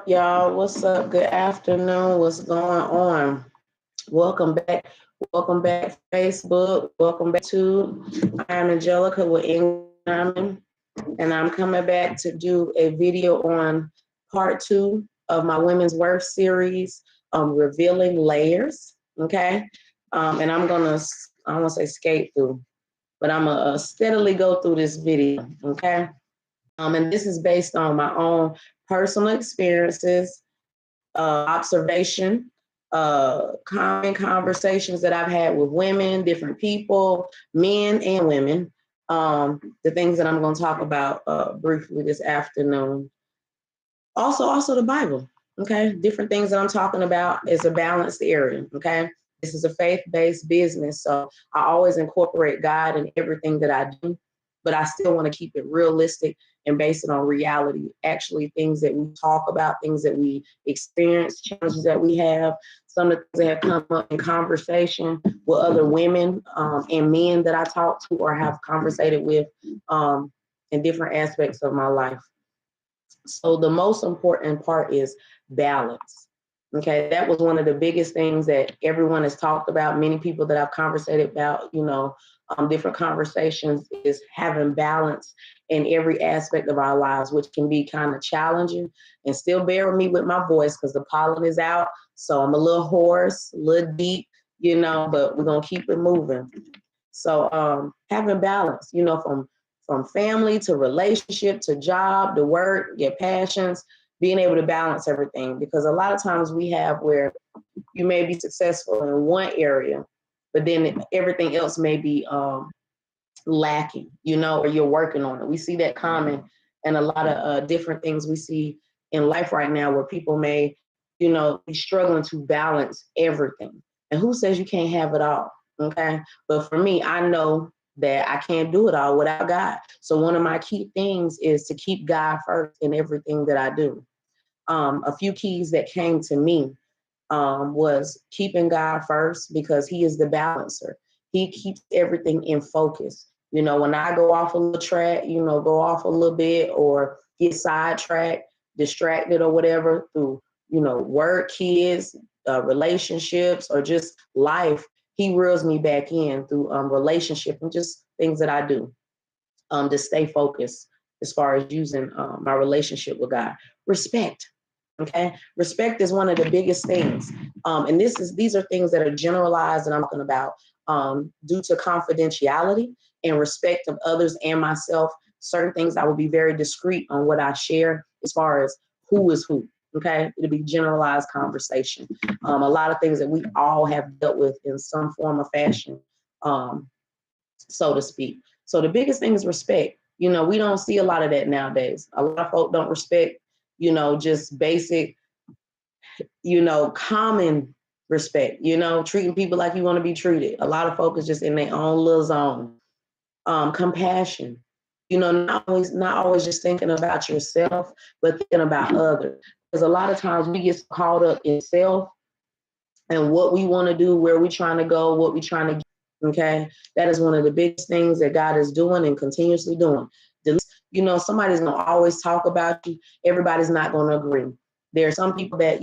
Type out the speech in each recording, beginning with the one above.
up, y'all? What's up? Good afternoon. What's going on? Welcome back. Welcome back, Facebook. Welcome back to. I am Angelica with England, and I'm coming back to do a video on part 2 of my Women's Worth series, revealing layers. Okay, and I don't want to say skate through, but I'm gonna steadily go through this video. Okay. And this is based on my own personal experiences, observation, common conversations that I've had with women, different people, men and women. The things that I'm going to talk about briefly this afternoon. Also the Bible. Okay, different things that I'm talking about is a balanced area. Okay, this is a faith-based business, so I always incorporate God in everything that I do, but I still want to keep it realistic and base it on reality. Actually, things that we talk about, things that we experience, challenges that we have, some of the things that have come up in conversation with other women and men that I talk to or have conversated with in different aspects of my life. So the most important part is balance. Okay, that was one of the biggest things that everyone has talked about. Many people that I've conversated about, different conversations is having balance in every aspect of our lives, which can be kind of challenging. And still bear with me with my voice because the pollen is out. So I'm a little hoarse, a little deep, but we're going to keep it moving. So having balance, from family to relationship to job to work, your passions, being able to balance everything. Because a lot of times we have where you may be successful in one area, but then everything else may be lacking, or you're working on it. We see that common and a lot of different things we see in life right now where people may, be struggling to balance everything. And who says you can't have it all? Okay. But for me, I know that I can't do it all without God. So one of my key things is to keep God first in everything that I do. A few keys that came to me was keeping God first because he is the balancer. He keeps everything in focus. When I go off a little track, go off a little bit or get sidetracked, distracted or whatever through, work, kids, relationships, or just life, he reels me back in through relationship and just things that I do to stay focused as far as using my relationship with God. Respect. Okay. Respect is one of the biggest things. And these are things that are generalized and I'm talking about due to confidentiality and respect of others and myself. Certain things I will be very discreet on what I share as far as who is who. Okay. It'll be generalized conversation. A lot of things that we all have dealt with in some form or fashion, so to speak. So the biggest thing is respect. We don't see a lot of that nowadays. A lot of folk don't respect, just basic, common respect, treating people like you want to be treated. A lot of folk is just in their own little zone. Compassion, not always just thinking about yourself, but thinking about others. Because a lot of times we get caught up in self and what we want to do, where we're trying to go, what we're trying to get. Okay. That is one of the biggest things that God is doing and continuously doing. Somebody's going to always talk about you. Everybody's not going to agree. There are some people that,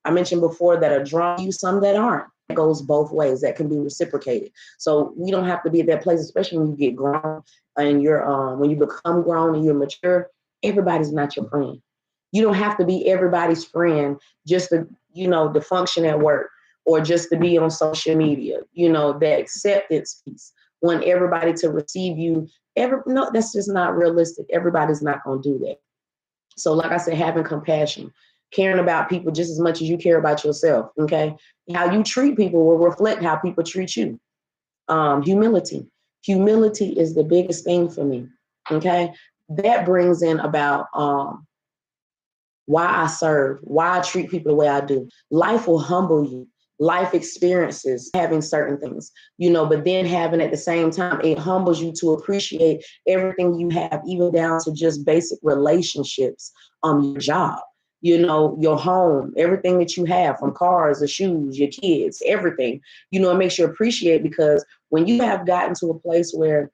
I mentioned before that are drawn to you, some that aren't. It goes both ways. That can be reciprocated. So we don't have to be at that place, especially when you get grown and when you become grown and you're mature. Everybody's not your friend. You don't have to be everybody's friend just to, to function at work or just to be on social media, that acceptance piece. Want everybody to receive you. No, that's just not realistic. Everybody's not going to do that. So like I said, having compassion, caring about people just as much as you care about yourself. Okay. How you treat people will reflect how people treat you. Humility. Humility is the biggest thing for me. Okay. That brings in about why I serve, why I treat people the way I do. Life will humble you. Life experiences, having certain things, but then having at the same time, it humbles you to appreciate everything you have, even down to just basic relationships, your job, your home, everything that you have, from cars, the shoes, your kids, everything, it makes you appreciate, because when you have gotten to a place where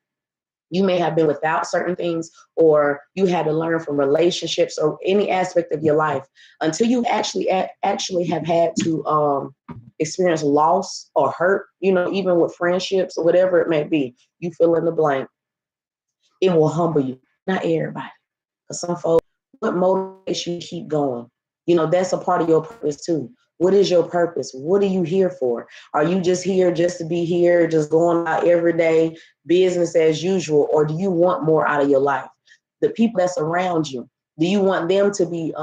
You may have been without certain things, or you had to learn from relationships or any aspect of your life until you actually have had to experience loss or hurt, even with friendships or whatever it may be. You fill in the blank. It will humble you. Not everybody. Because some folks, what motivates you to keep going? That's a part of your purpose too. What is your purpose? What are you here for? Are you just here just to be here, just going out every day, business as usual? Or do you want more out of your life? The people that's around you, do you want them to be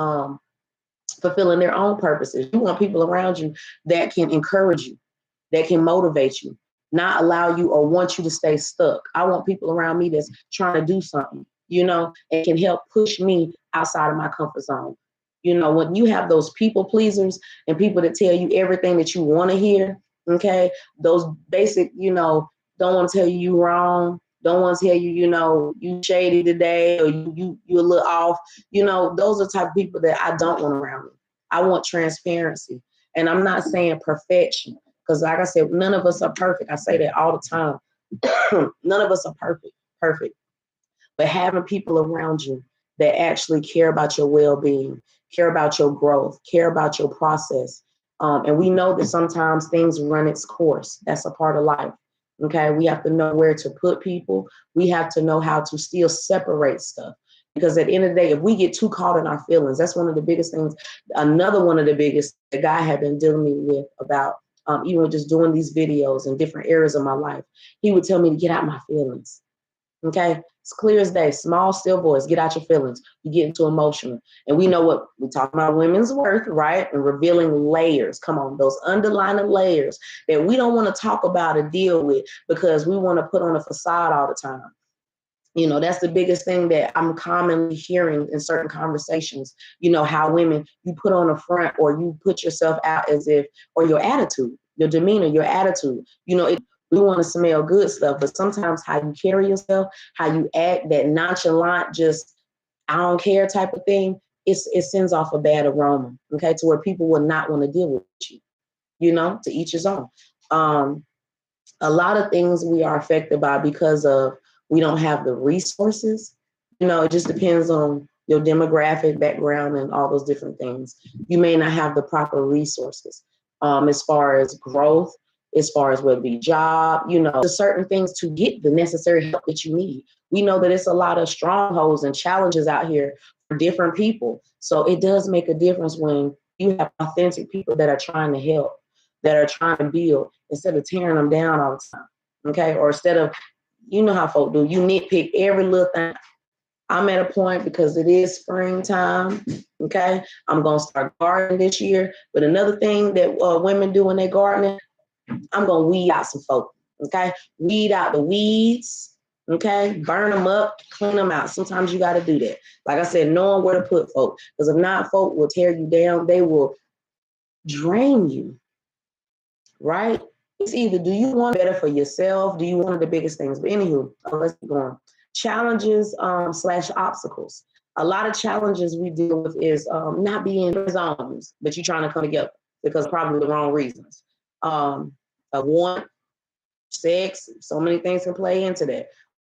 fulfilling their own purposes? You want people around you that can encourage you, that can motivate you, not allow you or want you to stay stuck. I want people around me that's trying to do something, and can help push me outside of my comfort zone. When you have those people pleasers and people that tell you everything that you want to hear, okay, those basic, don't want to tell you wrong, don't want to tell you, you shady today, or you a little off, those are the type of people that I don't want around me. I want transparency. And I'm not saying perfection, because like I said, none of us are perfect. I say that all the time. None of us are perfect. But having people around you that actually care about your well-being, care about your growth, care about your process. And we know that sometimes things run its course. That's a part of life. Okay, we have to know where to put people. We have to know how to still separate stuff. Because at the end of the day, if we get too caught in our feelings, that's one of the biggest things. Another one of the biggest that God had been dealing with about even just doing these videos in different areas of my life. He would tell me to get out my feelings. Okay, it's clear as day. Small, still voice. Get out your feelings. You get into emotional. And we know what we talk about, women's worth, right? And revealing layers. Come on, those underlying layers that we don't want to talk about or deal with because we want to put on a facade all the time. That's the biggest thing that I'm commonly hearing in certain conversations. How women, you put on a front or you put yourself out as if, or your attitude, your demeanor, your attitude, we want to smell good stuff, but sometimes how you carry yourself, how you act, that nonchalant, just I don't care type of thing, it sends off a bad aroma, okay, to where people will not want to deal with you, to each his own. A lot of things we are affected by because of we don't have the resources. It just depends on your demographic background and all those different things. You may not have the proper resources as far as growth, as far as whether it be job, there's certain things to get the necessary help that you need. We know that it's a lot of strongholds and challenges out here for different people. So it does make a difference when you have authentic people that are trying to help, that are trying to build, instead of tearing them down all the time. Okay. Or instead of, how folk do, you nitpick every little thing. I'm at a point because it is springtime. Okay. I'm going to start gardening this year. But another thing that women do when they gardening, I'm going to weed out some folk. Okay. Weed out the weeds. Okay. Burn them up, clean them out. Sometimes you got to do that. Like I said, knowing where to put folk, because if not, folk will tear you down. They will drain you. Right? It's either do you want better for yourself? Do you want the biggest things? But anywho, let's keep going. Challenges / obstacles. A lot of challenges we deal with is not being in zones, but you're trying to come together because probably the wrong reasons. A want, sex, so many things can play into that.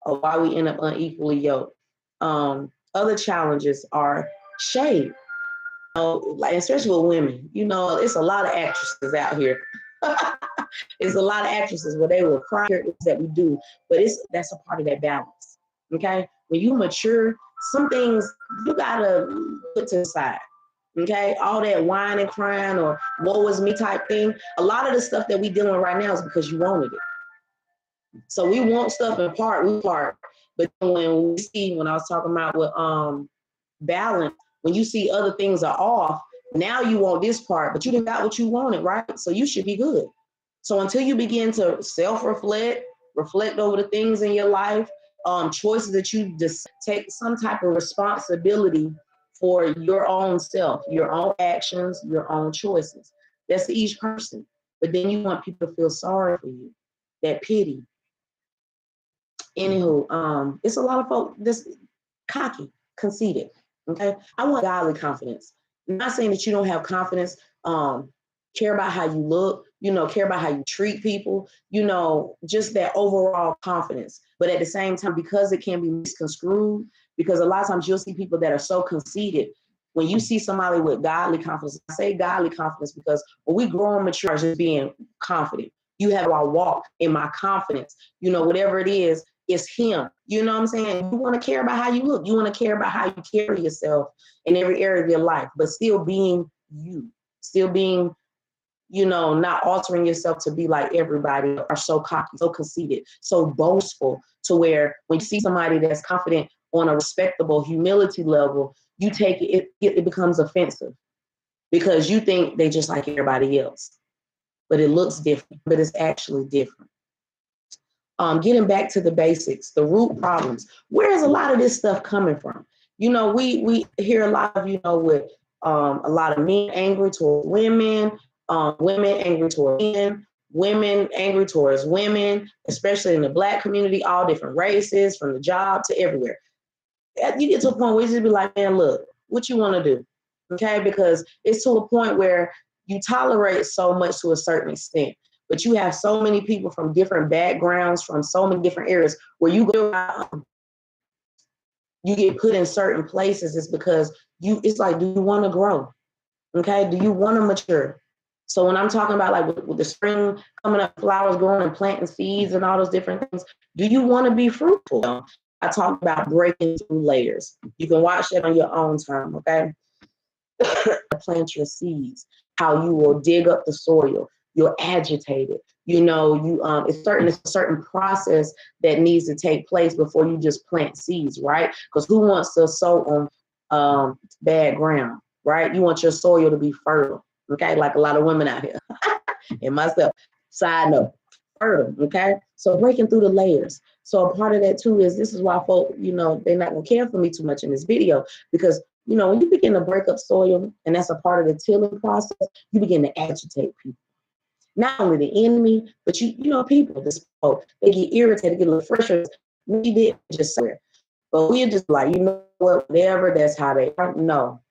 Or why we end up unequally yoked. Other challenges are shade. Like especially with women, it's a lot of actresses out here. It's a lot of actresses where they will cry that we do, but that's a part of that balance. Okay, when you mature, some things you gotta put to the side. Okay, all that whining, crying, or woe is me type thing. A lot of the stuff that we dealing with right now is because you wanted it. So we want stuff in part, but when I was talking about with balance, when you see other things are off, now you want this part, but you didn't got what you wanted, right? So you should be good. So until you begin to self-reflect, reflect over the things in your life, choices that you just take some type of responsibility for your own self, your own actions, your own choices. That's to each person. But then you want people to feel sorry for you, that pity. Anywho, it's a lot of folk this cocky, conceited. Okay, I want godly confidence. I'm not saying that you don't have confidence, care about how you look, care about how you treat people, just that overall confidence. But at the same time, because it can be misconstrued, because a lot of times you'll see people that are so conceited. When you see somebody with godly confidence, I say godly confidence because when we grow and mature, just being confident. You have our walk in my confidence, whatever it is, it's him. You know what I'm saying? You want to care about how you look. You want to care about how you carry yourself in every area of your life, but still being you, still being, not altering yourself to be like everybody or so cocky, so conceited, so boastful to where when you see somebody that's confident on a respectable humility level, you take it becomes offensive because you think they just like everybody else, but it looks different, but it's actually different. Getting back to the basics, the root problems. Where is a lot of this stuff coming from? We hear a lot of, with a lot of men angry towards women, women angry towards men, women angry towards women, especially in the Black community, all different races, from the job to everywhere. You get to a point where you just be like, man, look, what you want to do? Okay, because it's to a point where you tolerate so much to a certain extent. But you have so many people from different backgrounds, from so many different areas where you get put in certain places. It's because it's like, do you want to grow? Okay, do you want to mature? So when I'm talking about like with the spring coming up, flowers growing and planting seeds and all those different things, do you want to be fruitful? I talk about breaking through layers. You can watch that on your own time, okay? Plant your seeds, how you will dig up the soil. You'll agitate it. It's a certain process that needs to take place before you just plant seeds, right? Because who wants to sow on bad ground, right? You want your soil to be fertile, okay? Like a lot of women out here and myself. Side note, fertile, okay? So breaking through the layers. So a part of that too is this is why folk, they're not gonna care for me too much in this video because when you begin to break up soil, and that's a part of the tilling process, you begin to agitate people. Not only the enemy, but people, they get irritated, get a little frustrated. We didn't just say it. But we're just like, whatever, that's how they are. No.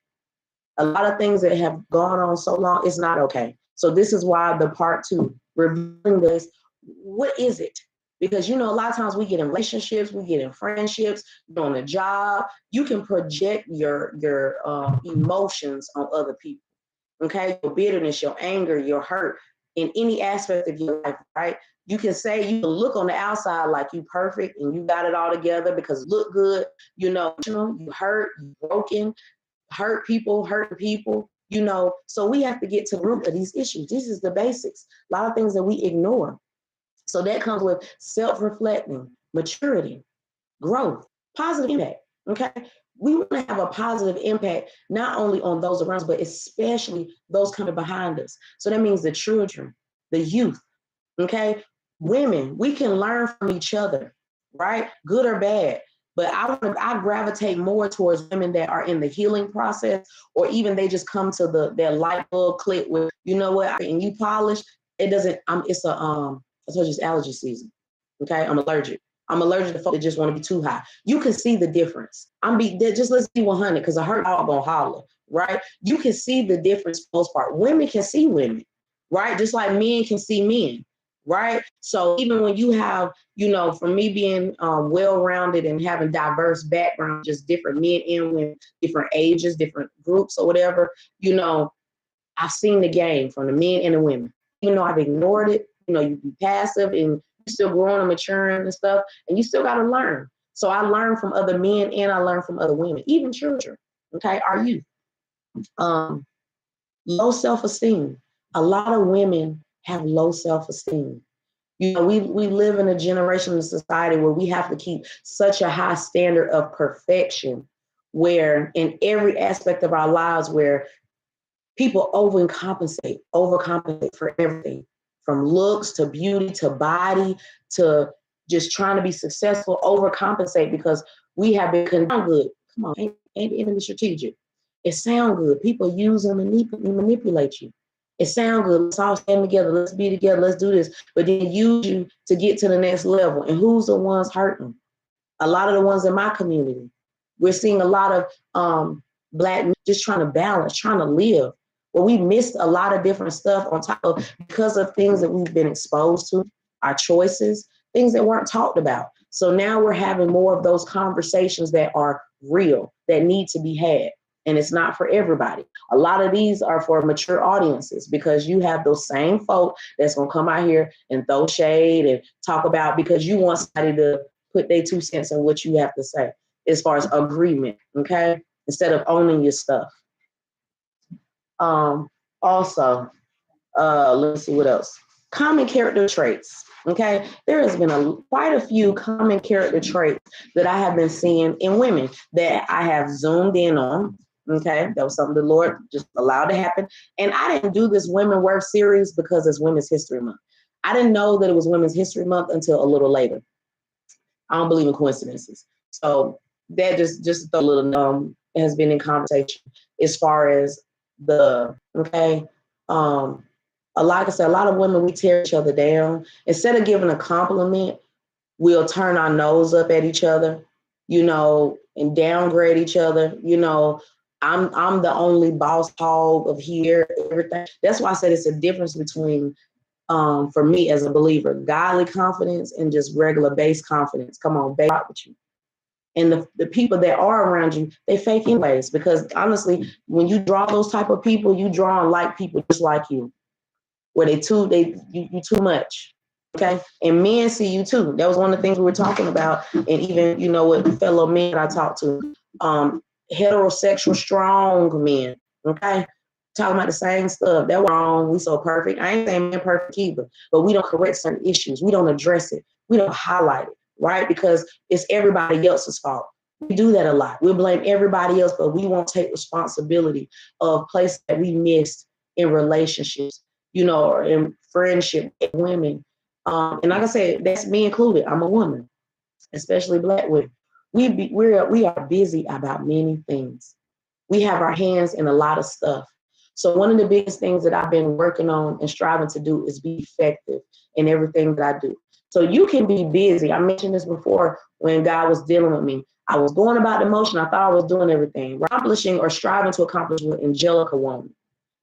A lot of things that have gone on so long, it's not okay. So this is why the part 2, reviewing this, what is it? Because, a lot of times we get in relationships, we get in friendships, on a job, you can project your emotions on other people, okay? Your bitterness, your anger, your hurt in any aspect of your life, right? You can look on the outside like you perfect and you got it all together because you look good, you hurt, you broken, hurting people, so we have to get to the root of these issues. This is the basics. A lot of things that we ignore. So that comes with self-reflecting, maturity, growth, positive impact, okay? We want to have a positive impact, not only on those around us, but especially those coming behind us. So that means the children, the youth, okay? Women, we can learn from each other, right? Good or bad. But I gravitate more towards women that are in the healing process, or even they just come to their light bulb click with, and you polish, I told you it's allergy season. Okay, I'm allergic. I'm allergic to folks that just want to be too high. You can see the difference. Just let's be 100 because I heard all gonna holler, right? You can see the difference for the most part. Women can see women, right? Just like men can see men, right? So even when you have, for me being well-rounded and having diverse backgrounds, just different men and women, different ages, different groups or whatever, I've seen the game from the men and the women. Even though I've ignored it, you be passive and you're still growing and maturing and stuff, and you still got to learn. So I learn from other men and I learn from other women, even children, okay, our youth. Low self-esteem. A lot of women have low self-esteem. We live in a generation of society where we have to keep such a high standard of perfection, where in every aspect of our lives, where people overcompensate for everything, from looks to beauty to body to just trying to be successful, overcompensate because we have been condemned good. Come on, ain't the enemy strategic? It sound good. People use and manipulate you. It sound good. Let's all stand together. Let's be together. Let's do this. But then use you to get to the next level. And who's the ones hurting? A lot of the ones in my community. We're seeing a lot of Black men just trying to balance, trying to live. Well, we missed a lot of different stuff on top of because of things that we've been exposed to, our choices, things that weren't talked about. So now we're having more of those conversations that are real, that need to be had. And it's not for everybody. A lot of these are for mature audiences because you have those same folk that's going to come out here and throw shade and talk about because you want somebody to put their 2 cents in what you have to say as far as agreement, okay? Instead of owning your stuff. Also, let's see what else. Common character traits. Okay, there has been quite a few common character traits that I have been seeing in women that I have zoomed in on. Okay, that was something the Lord just allowed to happen. And I didn't do this Women Worth series because it's Women's History Month. I didn't know that it was Women's History Month until a little later. I don't believe in coincidences. So that just a little has been in conversation as far as like I said, a lot of women, we tear each other down. Instead of giving a compliment, we'll turn our nose up at each other, and downgrade each other. I'm the only boss hog of here, everything. That's why I said it's a difference between, for me as a believer, godly confidence and just regular base confidence. Come on, base with you. And the people that are around you, they fake anyways, because honestly, when you draw those type of people, you draw on like people just like you, where you too much. Okay. And men see you too. That was one of the things we were talking about. And even, with fellow men I talked to, heterosexual, strong men. Okay. Talking about the same stuff. That was wrong. We so perfect. I ain't saying men perfect either, but we don't correct certain issues. We don't address it. We don't highlight it, right? Because it's everybody else's fault. We do that a lot. We blame everybody else, but we won't take responsibility of places that we missed in relationships, or in friendship with women. And like I said, that's me included. I'm a woman, especially Black women. We are busy about many things. We have our hands in a lot of stuff. So one of the biggest things that I've been working on and striving to do is be effective in everything that I do. So you can be busy. I mentioned this before when God was dealing with me. I was going about the motion. I thought I was doing everything, accomplishing or striving to accomplish what Angelica wanted.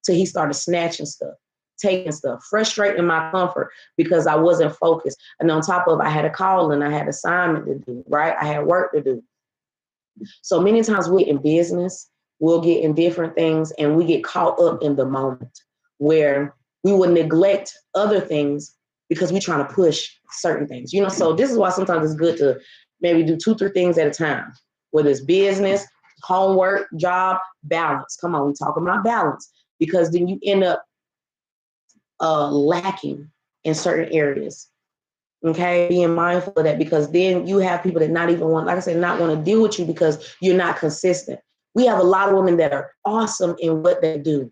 So he started snatching stuff, taking stuff, frustrating my comfort because I wasn't focused. And on top of it, I had a call and I had assignment to do, right? I had work to do. So many times we're in business, we'll get in different things and we get caught up in the moment where we will neglect other things because we're trying to push certain things, so this is why sometimes it's good to maybe do 2-3 things at a time, whether it's business, homework, job, balance. Come on, we're talking about balance, because then you end up lacking in certain areas. Okay, being mindful of that, because then you have people that not even want, like I said, not want to deal with you because you're not consistent. We have a lot of women that are awesome in what they do,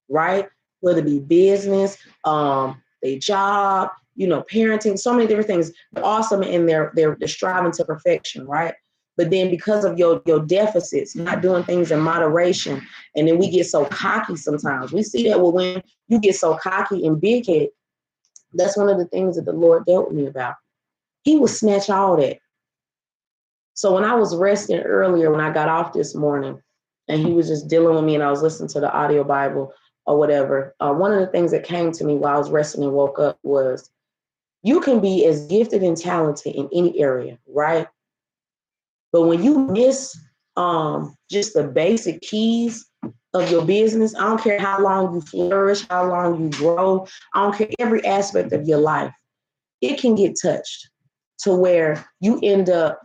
right? Whether it be business, their job, parenting, so many different things. They're awesome in they're striving to perfection, right? But then because of your deficits, not doing things in moderation, and then we get so cocky sometimes. We see that when you get so cocky and big-headed. That's one of the things that the Lord dealt with me about. He will snatch all that. So when I was resting earlier, when I got off this morning, and he was just dealing with me and I was listening to the audio Bible or whatever, one of the things that came to me while I was resting and woke up was, you can be as gifted and talented in any area, right? But when you miss just the basic keys of your business, I don't care how long you flourish, how long you grow, I don't care, every aspect of your life, it can get touched to where you end up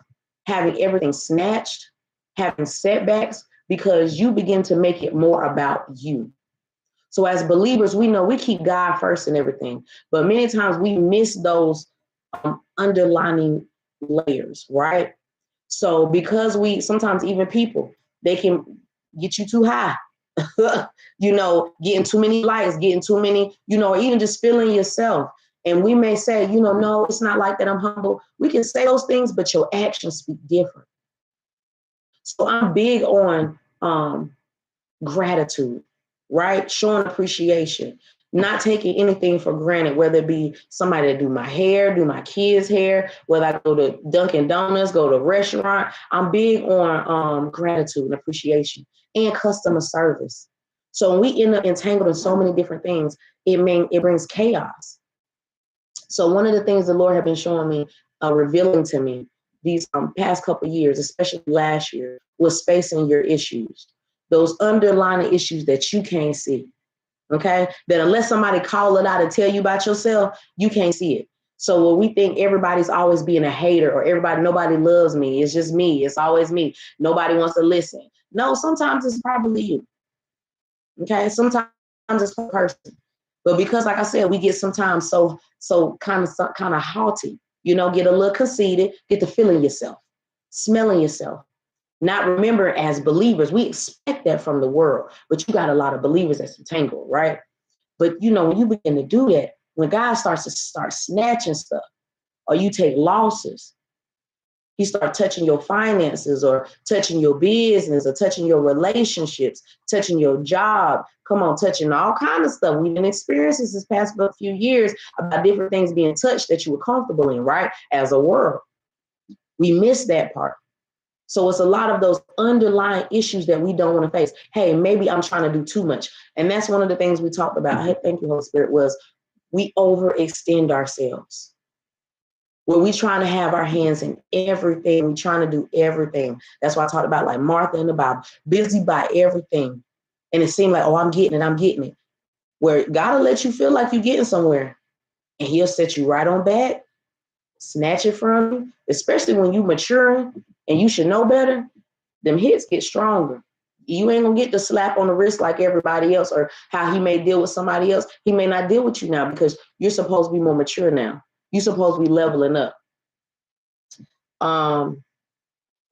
having everything snatched, having setbacks, because you begin to make it more about you. So as believers, we know we keep God first in everything, but many times we miss those underlining layers, right? So because sometimes even people, they can get you too high, getting too many likes, getting too many, or even just feeling yourself. And we may say, no, it's not like that, I'm humble. We can say those things, but your actions speak different. So I'm big on gratitude, right? Showing appreciation, not taking anything for granted, whether it be somebody to do my hair, do my kids' hair, whether I go to Dunkin' Donuts, go to a restaurant. I'm big on gratitude and appreciation and customer service. So when we end up entangled in so many different things, it brings chaos. So one of the things the Lord had been showing me, revealing to me these past couple of years, especially last year, was facing your issues, those underlying issues that you can't see. Okay, that unless somebody call it out and tell you about yourself, you can't see it. So when we think everybody's always being a hater or nobody loves me, it's just me, it's always me, nobody wants to listen. No, sometimes it's probably you. Okay, sometimes it's a person. But because, like I said, we get sometimes so kind of haughty, get a little conceited, get to feeling yourself, smelling yourself. Not remember, as believers, we expect that from the world, but you got a lot of believers that's entangled, right? But when you begin to do that, when God starts to snatching stuff, or you take losses, he starts touching your finances or touching your business or touching your relationships, touching your job. Come on, touching all kinds of stuff. We've been experiencing this past few years about different things being touched that you were comfortable in, right? As a world. We miss that part. So it's a lot of those underlying issues that we don't want to face. Hey, maybe I'm trying to do too much. And that's one of the things we talked about. Hey, thank you, Holy Spirit, was we overextend ourselves. Where we trying to have our hands in everything. We trying to do everything. That's why I talked about like Martha in the Bible, busy by everything. And it seemed like, oh, I'm getting it. Where God will let you feel like you're getting somewhere. And he'll set you right on back, snatch it from you, especially when you maturing and you should know better. Them hits get stronger. You ain't gonna get the slap on the wrist like everybody else, or how he may deal with somebody else. He may not deal with you now because you're supposed to be more mature now. You're supposed to be leveling up.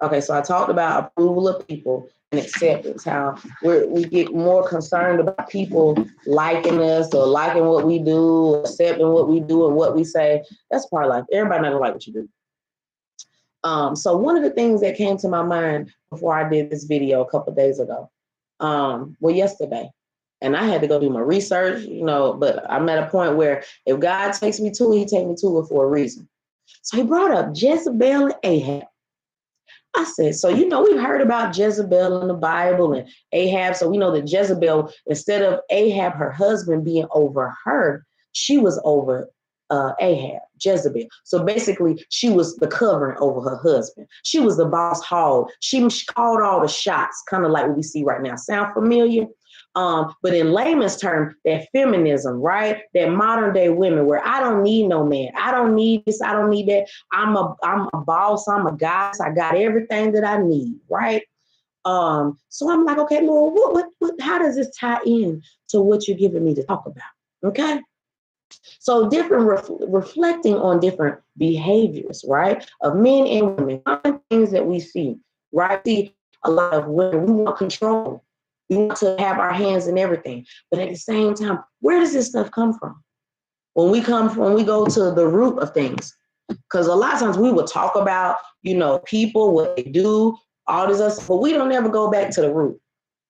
Okay, so I talked about approval of people and acceptance, how we get more concerned about people liking us or liking what we do, accepting what we do and what we say. That's part of life. Everybody not gonna like what you do. So one of the things that came to my mind before I did this video a couple of days ago, yesterday, and I had to go do my research, but I'm at a point where if God takes me to it, he takes me to it for a reason. So he brought up Jezebel and Ahab. I said, so, we've heard about Jezebel in the Bible and Ahab. So we know that Jezebel, instead of Ahab, her husband being over her, she was over Ahab, Jezebel. So basically, she was the covering over her husband. She was the boss hog. She called all the shots, kind of like what we see right now. Sound familiar? But in layman's term, that feminism, right? That modern day women where I don't need no man. I don't need this. I don't need that. I'm a boss. I'm a goddess. I got everything that I need, right? So I'm like, okay, Lord, what how does this tie in to what you're giving me to talk about? Okay. So different reflecting on different behaviors, right? Of men and women, common things that we see, right? See a lot of women, we want control. We want to have our hands in everything. But at the same time, where does this stuff come from? When we go to the root of things, because a lot of times we will talk about, people, what they do, all this other stuff, but we don't ever go back to the root.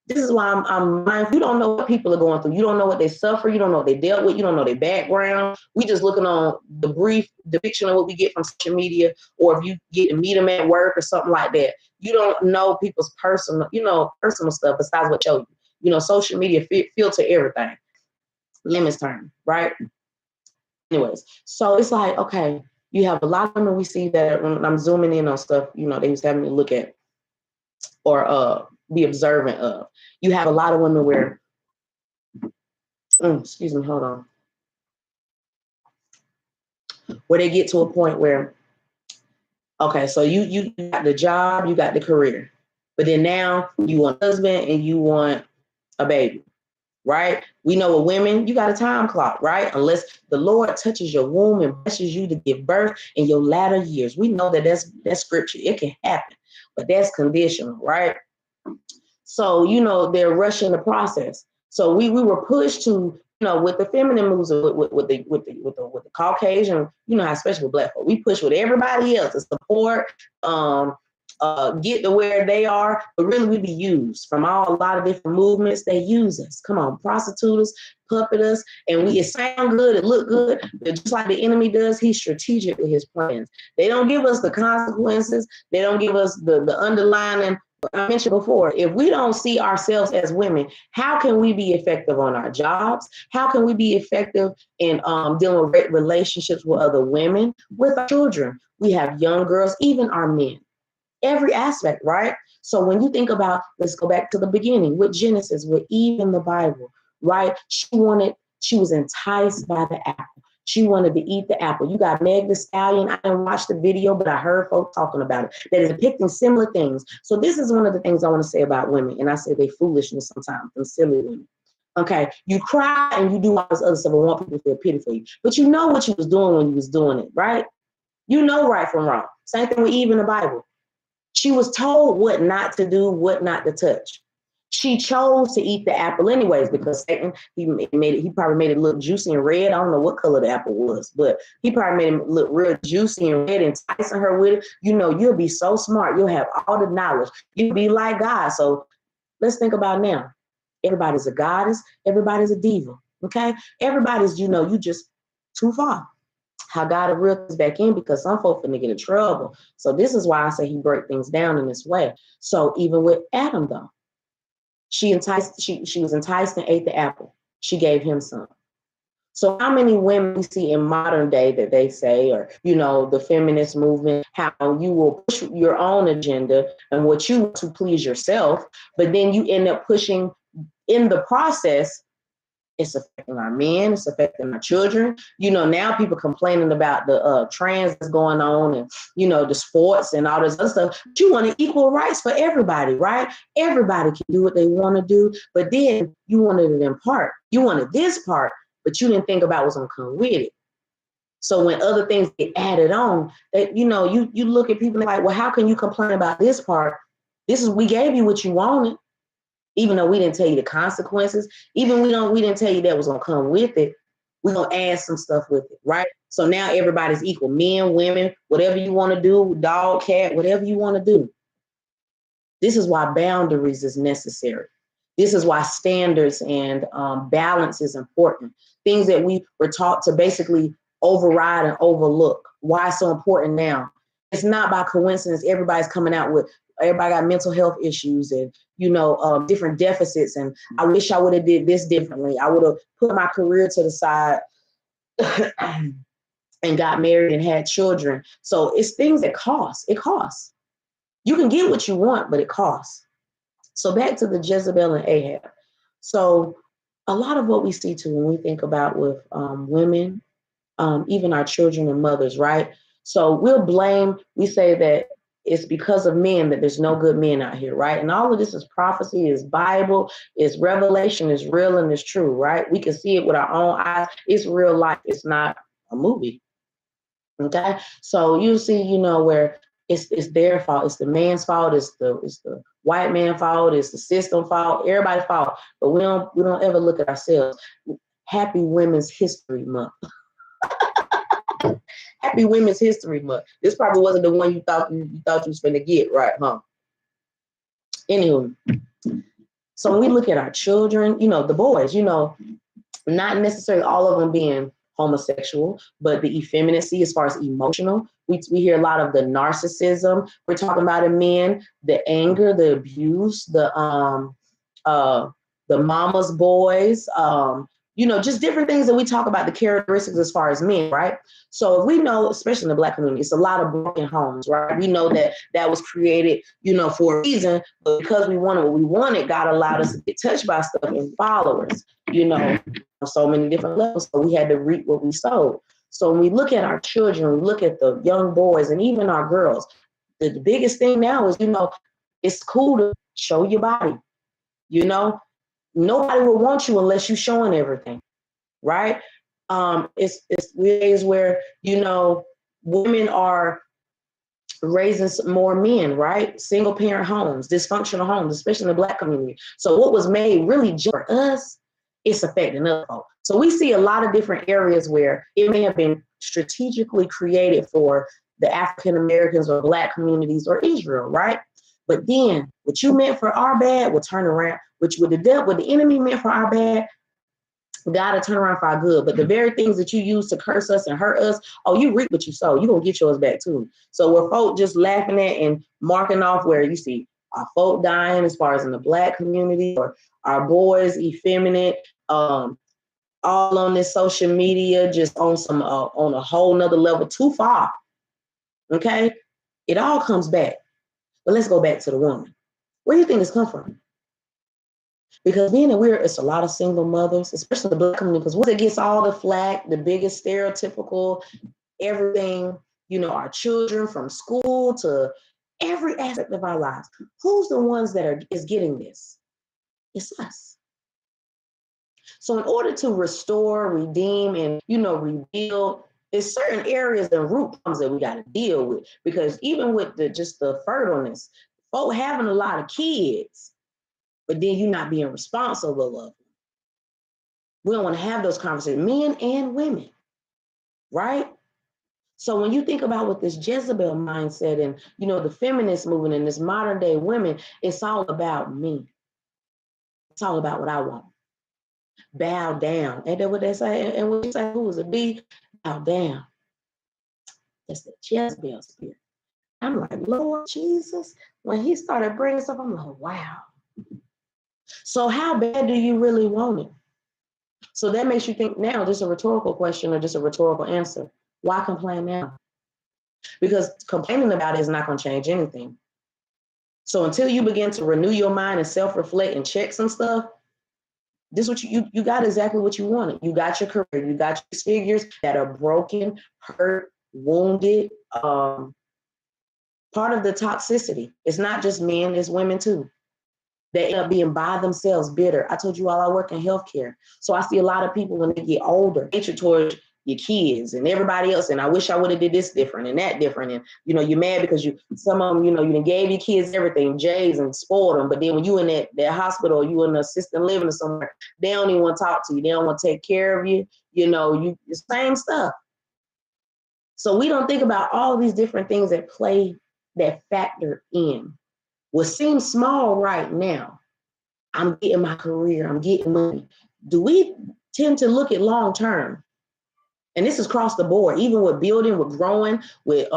This is why I'm mindful. You don't know what people are going through. You don't know what they suffer. You don't know what they dealt with. You don't know their background. We just looking on the brief depiction of what we get from social media, or if you get to meet them at work or something like that. You don't know people's personal stuff besides what show you. Social media filter everything. Lemons term, right? Anyways, so it's like, okay, you have a lot of women we see that when I'm zooming in on stuff, they was having me look at or be observant of. You have a lot of women where, excuse me, hold on, where they get to a point where, okay, so you got the job, you got the career, but then now you want a husband and you want a baby, right? We know with women, you got a time clock, right? Unless the Lord touches your womb and blesses you to give birth in your latter years. We know that that's scripture. It can happen, but that's conditional, right? So, they're rushing the process. So we were pushed to, with the feminine moves, with the Caucasian, especially with Black folk, we push with everybody else to support, get to where they are, but really we be used from a lot of different movements. They use us. Come on, prostitute us, puppet us, and it sound good, it look good, but just like the enemy does, he's strategic with his plans. They don't give us the consequences. They don't give us the underlying I mentioned before, if we don't see ourselves as women, how can we be effective on our jobs? How can we be effective in dealing with relationships with other women, with our children? We have young girls, even our men, every aspect, right? So when you think about, let's go back to the beginning with Genesis, with Eve in the Bible, right? She was enticed by the apple. She wanted to eat the apple. You got Meg the Stallion. I didn't watch the video, but I heard folks talking about it that is depicting similar things. So this is one of the things I want to say about women. And I say they foolishness sometimes, them silly women. Okay, you cry and you do all this other stuff and want people to feel pity for you. But you know what you was doing when you was doing it, right? You know right from wrong. Same thing with Eve in the Bible. She was told what not to do, what not to touch. She chose to eat the apple anyways because Satan, he probably made it look juicy and red. I don't know what color the apple was, but he probably made it look real juicy and red, enticing her with it. You know, you'll be so smart. You'll have all the knowledge. You'll be like God. So let's think about now. Everybody's a goddess. Everybody's a diva. Okay? Everybody's, you just too far. How God will reel us back in because some folks finna get in trouble. So this is why I say he break things down in this way. So even with Adam though, she was enticed and ate the apple. She gave him some. So how many women we see in modern day that they say, or, the feminist movement, how you will push your own agenda and what you want to please yourself, but then you end up pushing in the process. It's affecting our men. It's affecting our children. Now people complaining about the trans that's going on and, the sports and all this other stuff. But you want equal rights for everybody, right? Everybody can do what they want to do. But then you wanted it in part. You wanted this part, but you didn't think about what's going to come with it. So when other things get added on, that you look at people like, well, how can you complain about this part? We gave you what you wanted. Even though we didn't tell you the consequences, even we didn't tell you that was gonna come with it, we're gonna add some stuff with it, right? So now everybody's equal, men, women, whatever you want to do, dog, cat, whatever you want to do. This is why boundaries is necessary. This is why standards and balance is important. Things that we were taught to basically override and overlook. Why it's so important now? It's not by coincidence everybody's coming out with, everybody got mental health issues and, different deficits. And I wish I would have did this differently. I would have put my career to the side and got married and had children. So it's things that cost. It costs. You can get what you want, but it costs. So back to the Jezebel and Ahab. So a lot of what we see too when we think about with women, even our children and mothers, right? So we say that it's because of men that there's no good men out here, right? And all of this is prophecy, is Bible, is revelation, is real and is true, right? We can see it with our own eyes. It's real life. It's not a movie. Okay? So you see, where it's their fault. It's the man's fault. It's the white man's fault. It's the system fault. Everybody's fault. But we don't ever look at ourselves. Happy Women's History Month. Happy Women's History Month. This probably wasn't the one you thought you was finna get, right, huh? Anywho, so when we look at our children, the boys, not necessarily all of them being homosexual, but the effeminacy as far as emotional. We hear a lot of the narcissism. We're talking about in men, the anger, the abuse, the mama's boys, just different things that we talk about, the characteristics as far as men, right? So if we know, especially in the Black community, it's a lot of broken homes, right? We know that was created, for a reason, but because we wanted what we wanted, God allowed us to get touched by stuff and followers, on so many different levels. So we had to reap what we sowed. So when we look at our children, we look at the young boys and even our girls, the biggest thing now is, it's cool to show your body, Nobody will want you unless you're showing everything, right? It's ways where, women are raising more men, right? Single parent homes, dysfunctional homes, especially in the Black community. So what was made really just for us, it's affecting us. So we see a lot of different areas where it may have been strategically created for the African Americans or Black communities or Israel, right? But then what you meant for our bad will turn around, what the enemy meant for our bad, God will turn around for our good. But the very things that you use to curse us and hurt us, you reap what you sow. You're going to get yours back too. So we're folk just laughing at and marking off where you see our folk dying as far as in the Black community, or our boys effeminate, all on this social media, just on some on a whole nother level, too far. Okay, it all comes back. But let's go back to the woman. Where do you think this comes from? Because being that it's a lot of single mothers, especially the Black community, because once it gets all the flack, the biggest stereotypical, everything, our children from school to every aspect of our lives, who's the ones that is getting this? It's us. So in order to restore, redeem, and, rebuild, there's certain areas and root problems that we got to deal with, because even with just the fertileness, folk having a lot of kids, but then you not being responsible of them. We don't want to have those conversations, men and women, right? So when you think about what this Jezebel mindset and, the feminist movement and this modern day women, it's all about me. It's all about what I want. Bow down. Ain't that what they say? And when you say, who is a B? Bow down. That's the Jezebel spirit. I'm like, Lord Jesus. When he started bringing stuff, I'm like, wow. So how bad do you really want it? So that makes you think now, just a rhetorical question or just a rhetorical answer. Why complain now? Because complaining about it is not going to change anything. So until you begin to renew your mind and self-reflect and check some stuff, this is what you got exactly what you wanted. You got your career, you got your figures that are broken, hurt, wounded. Part of the toxicity. It's not just men, it's women too. They end up being by themselves bitter. I told you all I work in healthcare. So I see a lot of people when they get older, hatred towards your kids and everybody else. And I wish I would have did this different and that different. And, you're mad because some of them, you done gave your kids everything, J's, and spoiled them. But then when you in that hospital, you in assisted living or somewhere, they don't even want to talk to you. They don't want to take care of you. The same stuff. So we don't think about all these different things that factor in. What seems small right now, I'm getting my career, I'm getting money. Do we tend to look at long term? And this is across the board, even with building, with growing, with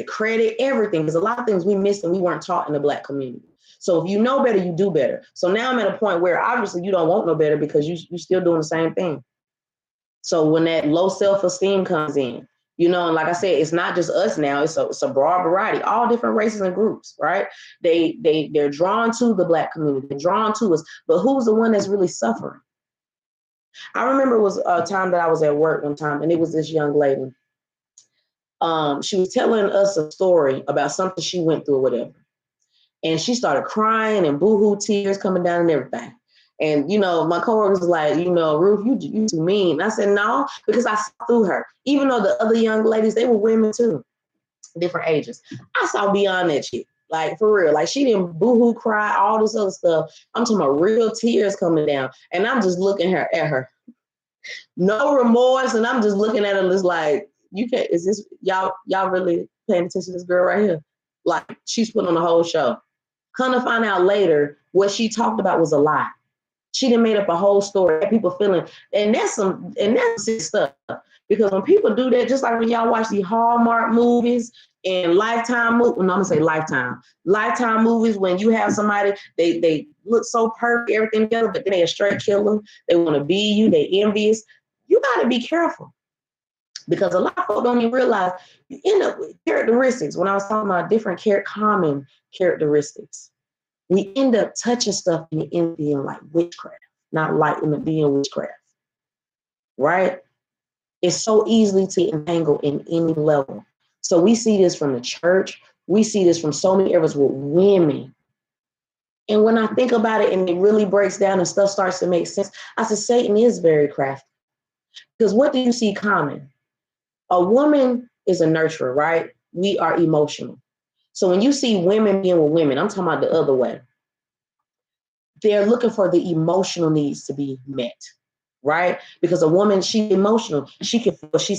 credit, everything. There's a lot of things we missed and we weren't taught in the Black community. So if you know better, you do better. So now I'm at a point where obviously you don't want no better because you're still doing the same thing. So when that low self-esteem comes in, and like I said, it's not just us now, it's a broad variety, all different races and groups, right? They're drawn to the Black community, they're drawn to us, but who's the one that's really suffering? I remember it was a time that I was at work one time, and it was this young lady. She was telling us a story about something she went through or whatever. And she started crying and boohoo tears coming down and everything. And, my coworker was like, Ruth, you too mean. And I said, no, because I saw through her. Even though the other young ladies, they were women too, different ages. I saw beyond that shit. Like, for real. Like, she didn't boohoo cry, all this other stuff. I'm talking about real tears coming down. And I'm just looking at her. No remorse. And I'm just looking at her just like, is this, y'all really paying attention to this girl right here? Like, she's put on the whole show. Come to find out later, what she talked about was a lie. She done made up a whole story. People feeling, and that's sick stuff. Because when people do that, just like when y'all watch the Hallmark movies and Lifetime movies, I'm gonna say Lifetime movies, when you have somebody, they look so perfect, everything together, but then they a straight killer. They want to be you. They envious. You got to be careful, because a lot of people don't even realize you end up with characteristics. When I was talking about different common characteristics, we end up touching stuff and it ends up being like witchcraft, not like in the being witchcraft, right? It's so easily to entangle in any level. So we see this from the church. We see this from so many areas with women. And when I think about it and it really breaks down and stuff starts to make sense, I said, Satan is very crafty. Because what do you see common? A woman is a nurturer, right? We are emotional. So when you see women being with women, I'm talking about the other way. They're looking for the emotional needs to be met, right? Because a woman, she's emotional. She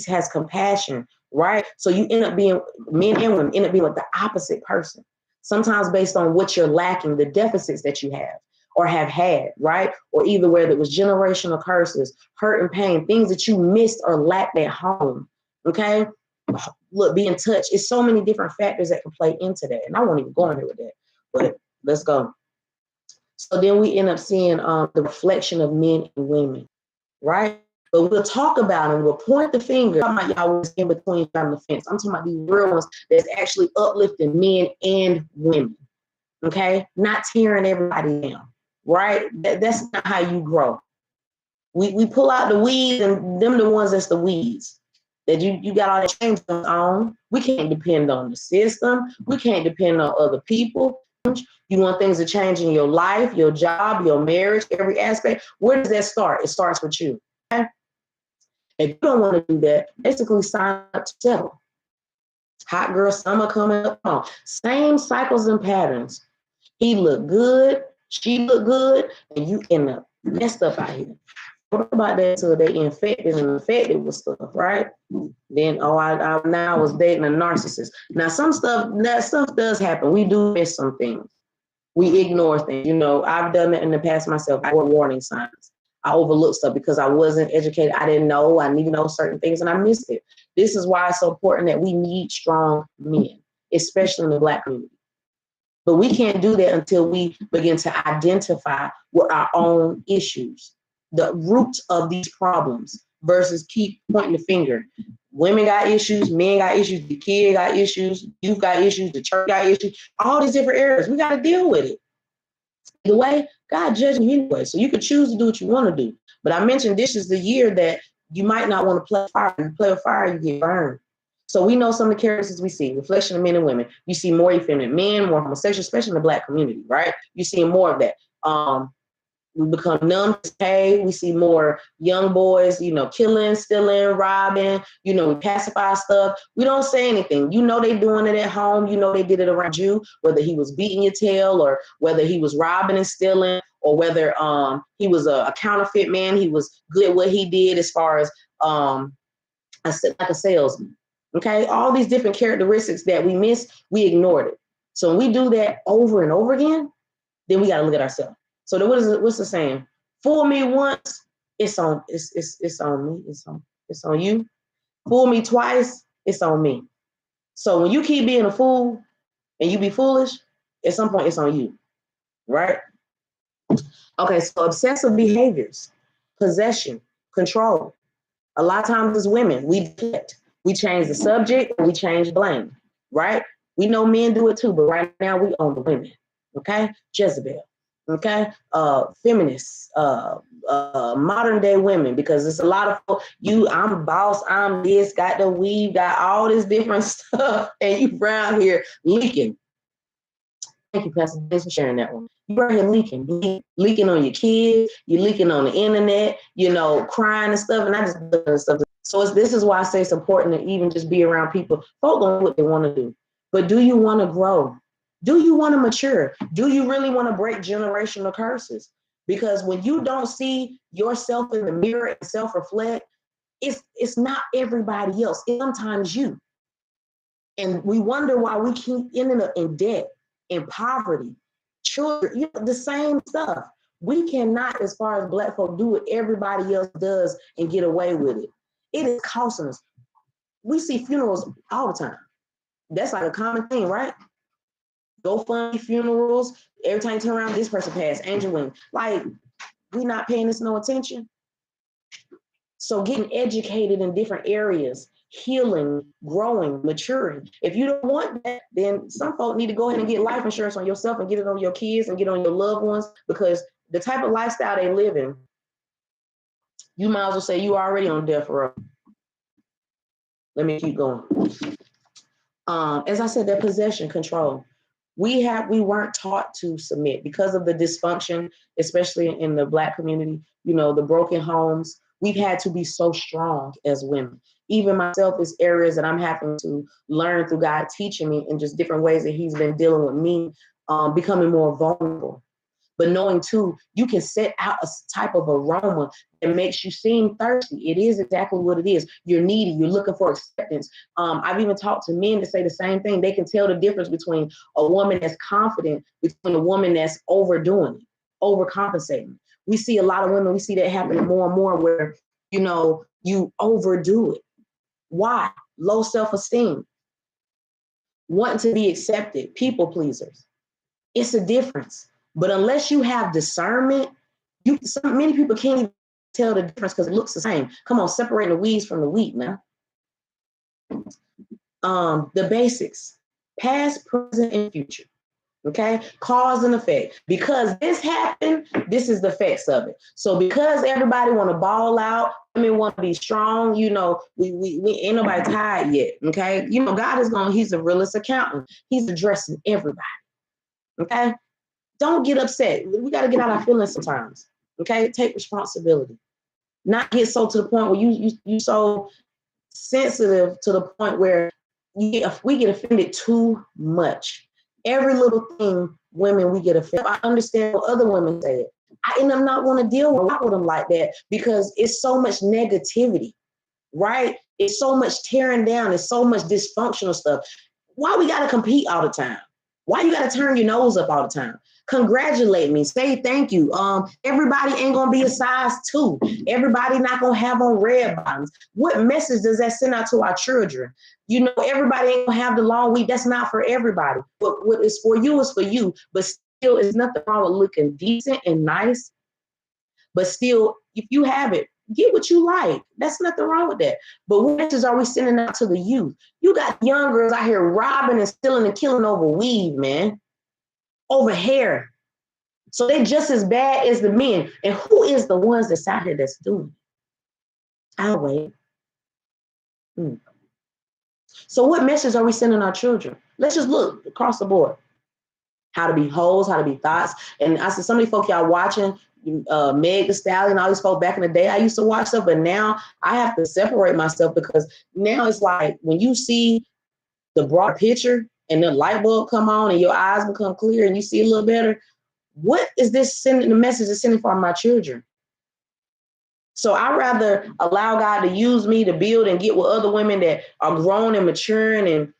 has compassion, right? So you end up being, men and women end up being like the opposite person. Sometimes based on what you're lacking, the deficits that you have or have had, right? Or either whether it was generational curses, hurt and pain, things that you missed or lacked at home, okay? look, be in touch. It's so many different factors that can play into that. And I won't even go into with that, but let's go. So then we end up seeing the reflection of men and women, right? But we'll talk about them. We'll point the finger. I'm talking about y'all was in between on the fence. I'm talking about these real ones that's actually uplifting men and women, okay? Not tearing everybody down, right? That's not how you grow. We pull out the weeds, and them the ones that's the weeds that you got all that change on. We can't depend on the system. We can't depend on other people. You want things to change in your life, your job, your marriage, every aspect. Where does that start? It starts with you. Okay? If you don't want to do that, basically sign up to settle. Hot girl summer coming up on. Same cycles and patterns. He looked good, she looked good, and you end up messed up out here. What about that until they infected with stuff, right? Then, now I was dating a narcissist. Now, that stuff does happen. We do miss some things. We ignore things. You know, I've done that in the past myself. I wore warning signs. I overlooked stuff because I wasn't educated. I didn't know. I didn't even know certain things, and I missed it. This is why it's so important that we need strong men, especially in the Black community. But we can't do that until we begin to identify what our own issues, the root of these problems, versus keep pointing the finger. Women got issues, men got issues, the kid got issues, youth got issues, the church got issues, all these different areas. We got to deal with it. Either way, God judging you anyway. So you could choose to do what you want to do. But I mentioned this is the year that you might not want to play fire. You play with fire, you get burned. So we know some of the characteristics we see, reflection of men and women. You see more effeminate men, more homosexual, especially in the Black community, right? You see more of that. We become numb to pain. We see more young boys, you know, killing, stealing, robbing, you know, we pacify stuff. We don't say anything. You know, they doing it at home. You know, they did it around you, whether he was beating your tail or whether he was robbing and stealing or whether he was a counterfeit man. He was good at what he did as far as like a salesman. Okay. All these different characteristics that we miss, we ignored it. So when we do that over and over again, then we got to look at ourselves. So what's the saying? Fool me once, it's on me. It's on you. Fool me twice, it's on me. So when you keep being a fool and you be foolish, at some point it's on you, right? Okay, so obsessive behaviors, possession, control. A lot of times as women, we deflect. We change the subject and we change blame, right? We know men do it too, but right now we own the women, okay? Jezebel. Okay, feminists, modern day women, because it's a lot of I'm boss, I'm this, got the weave, got all this different stuff, and you around here leaking. Thank you, Pastor, thanks for sharing that one. You're right here leaking on your kids, you're leaking on the internet, you know, crying and stuff, and I just stuff. So this is why I say it's important to even just be around people. Folk don't know what they want to do, but do you want to grow? Do you want to mature? Do you really want to break generational curses? Because when you don't see yourself in the mirror and self-reflect, it's not everybody else. It's sometimes you. And we wonder why we keep ending up in debt, in poverty, children, you know, the same stuff. We cannot, as far as Black folk, do what everybody else does and get away with it. It is costing us. We see funerals all the time. That's like a common thing, right? GoFundMe funerals. Every time you turn around, this person passed, Angel Wing. Like, we're not paying this no attention. So getting educated in different areas, healing, growing, maturing. If you don't want that, then some folk need to go ahead and get life insurance on yourself and get it on your kids and get on your loved ones, because the type of lifestyle they live in, you might as well say you already on death row. Let me keep going. As I said, that possession control. We weren't taught to submit because of the dysfunction, especially in the Black community, you know, the broken homes. We've had to be so strong as women. Even myself, is areas that I'm having to learn through God teaching me in just different ways that he's been dealing with me, becoming more vulnerable. But knowing too, you can set out a type of aroma that makes you seem thirsty. It is exactly what it is. You're needy. You're looking for acceptance. I've even talked to men to say the same thing. They can tell the difference between a woman that's confident, between a woman that's overdoing it, overcompensating. We see a lot of women, we see that happening more and more where, you know, you overdo it. Why? low self-esteem, wanting to be accepted, people pleasers. It's a difference. But unless you have discernment, many people can't even tell the difference because it looks the same. Come on, separate the weeds from the wheat now. The basics, past, present, and future. Okay, cause and effect. Because this happened, this is the effects of it. So because everybody want to ball out, women want to be strong, we ain't nobody tired yet. Okay, God he's a realist accountant. He's addressing everybody. Okay, don't get upset. We got to get out our feelings sometimes. Okay, take responsibility. Not get so to the point where you so sensitive to the point where we get offended too much. Every little thing, women, we get offended. I understand what other women say. And I'm not going to deal with them like that because it's so much negativity, right? It's so much tearing down. It's so much dysfunctional stuff. Why we got to compete all the time? Why you got to turn your nose up all the time? Congratulate me. Say thank you. Everybody ain't going to be a size 2. Everybody not going to have on red bottoms. What message does that send out to our children? Everybody ain't going to have the long week. That's not for everybody. But what is for you is for you. But still, it's nothing wrong with looking decent and nice. But still, if you have it, get what you like. That's nothing wrong with that. But what message are we sending out to the youth? You got young girls out here robbing and stealing and killing over weed, man. Over hair. So they're just as bad as the men. And who is the ones that's out here that's doing it? I'll wait. So what message are we sending our children? Let's just look across the board. How to be hoes, how to be thoughts. And I said, some of these folk y'all watching, Meg Thee Stallion, all these folk back in the day, I used to watch stuff, but now I have to separate myself because now it's like when you see the broad picture and the light bulb come on and your eyes become clear and you see a little better, what is this sending? The message is sending for my children. So I'd rather allow God to use me to build and get with other women that are grown and maturing and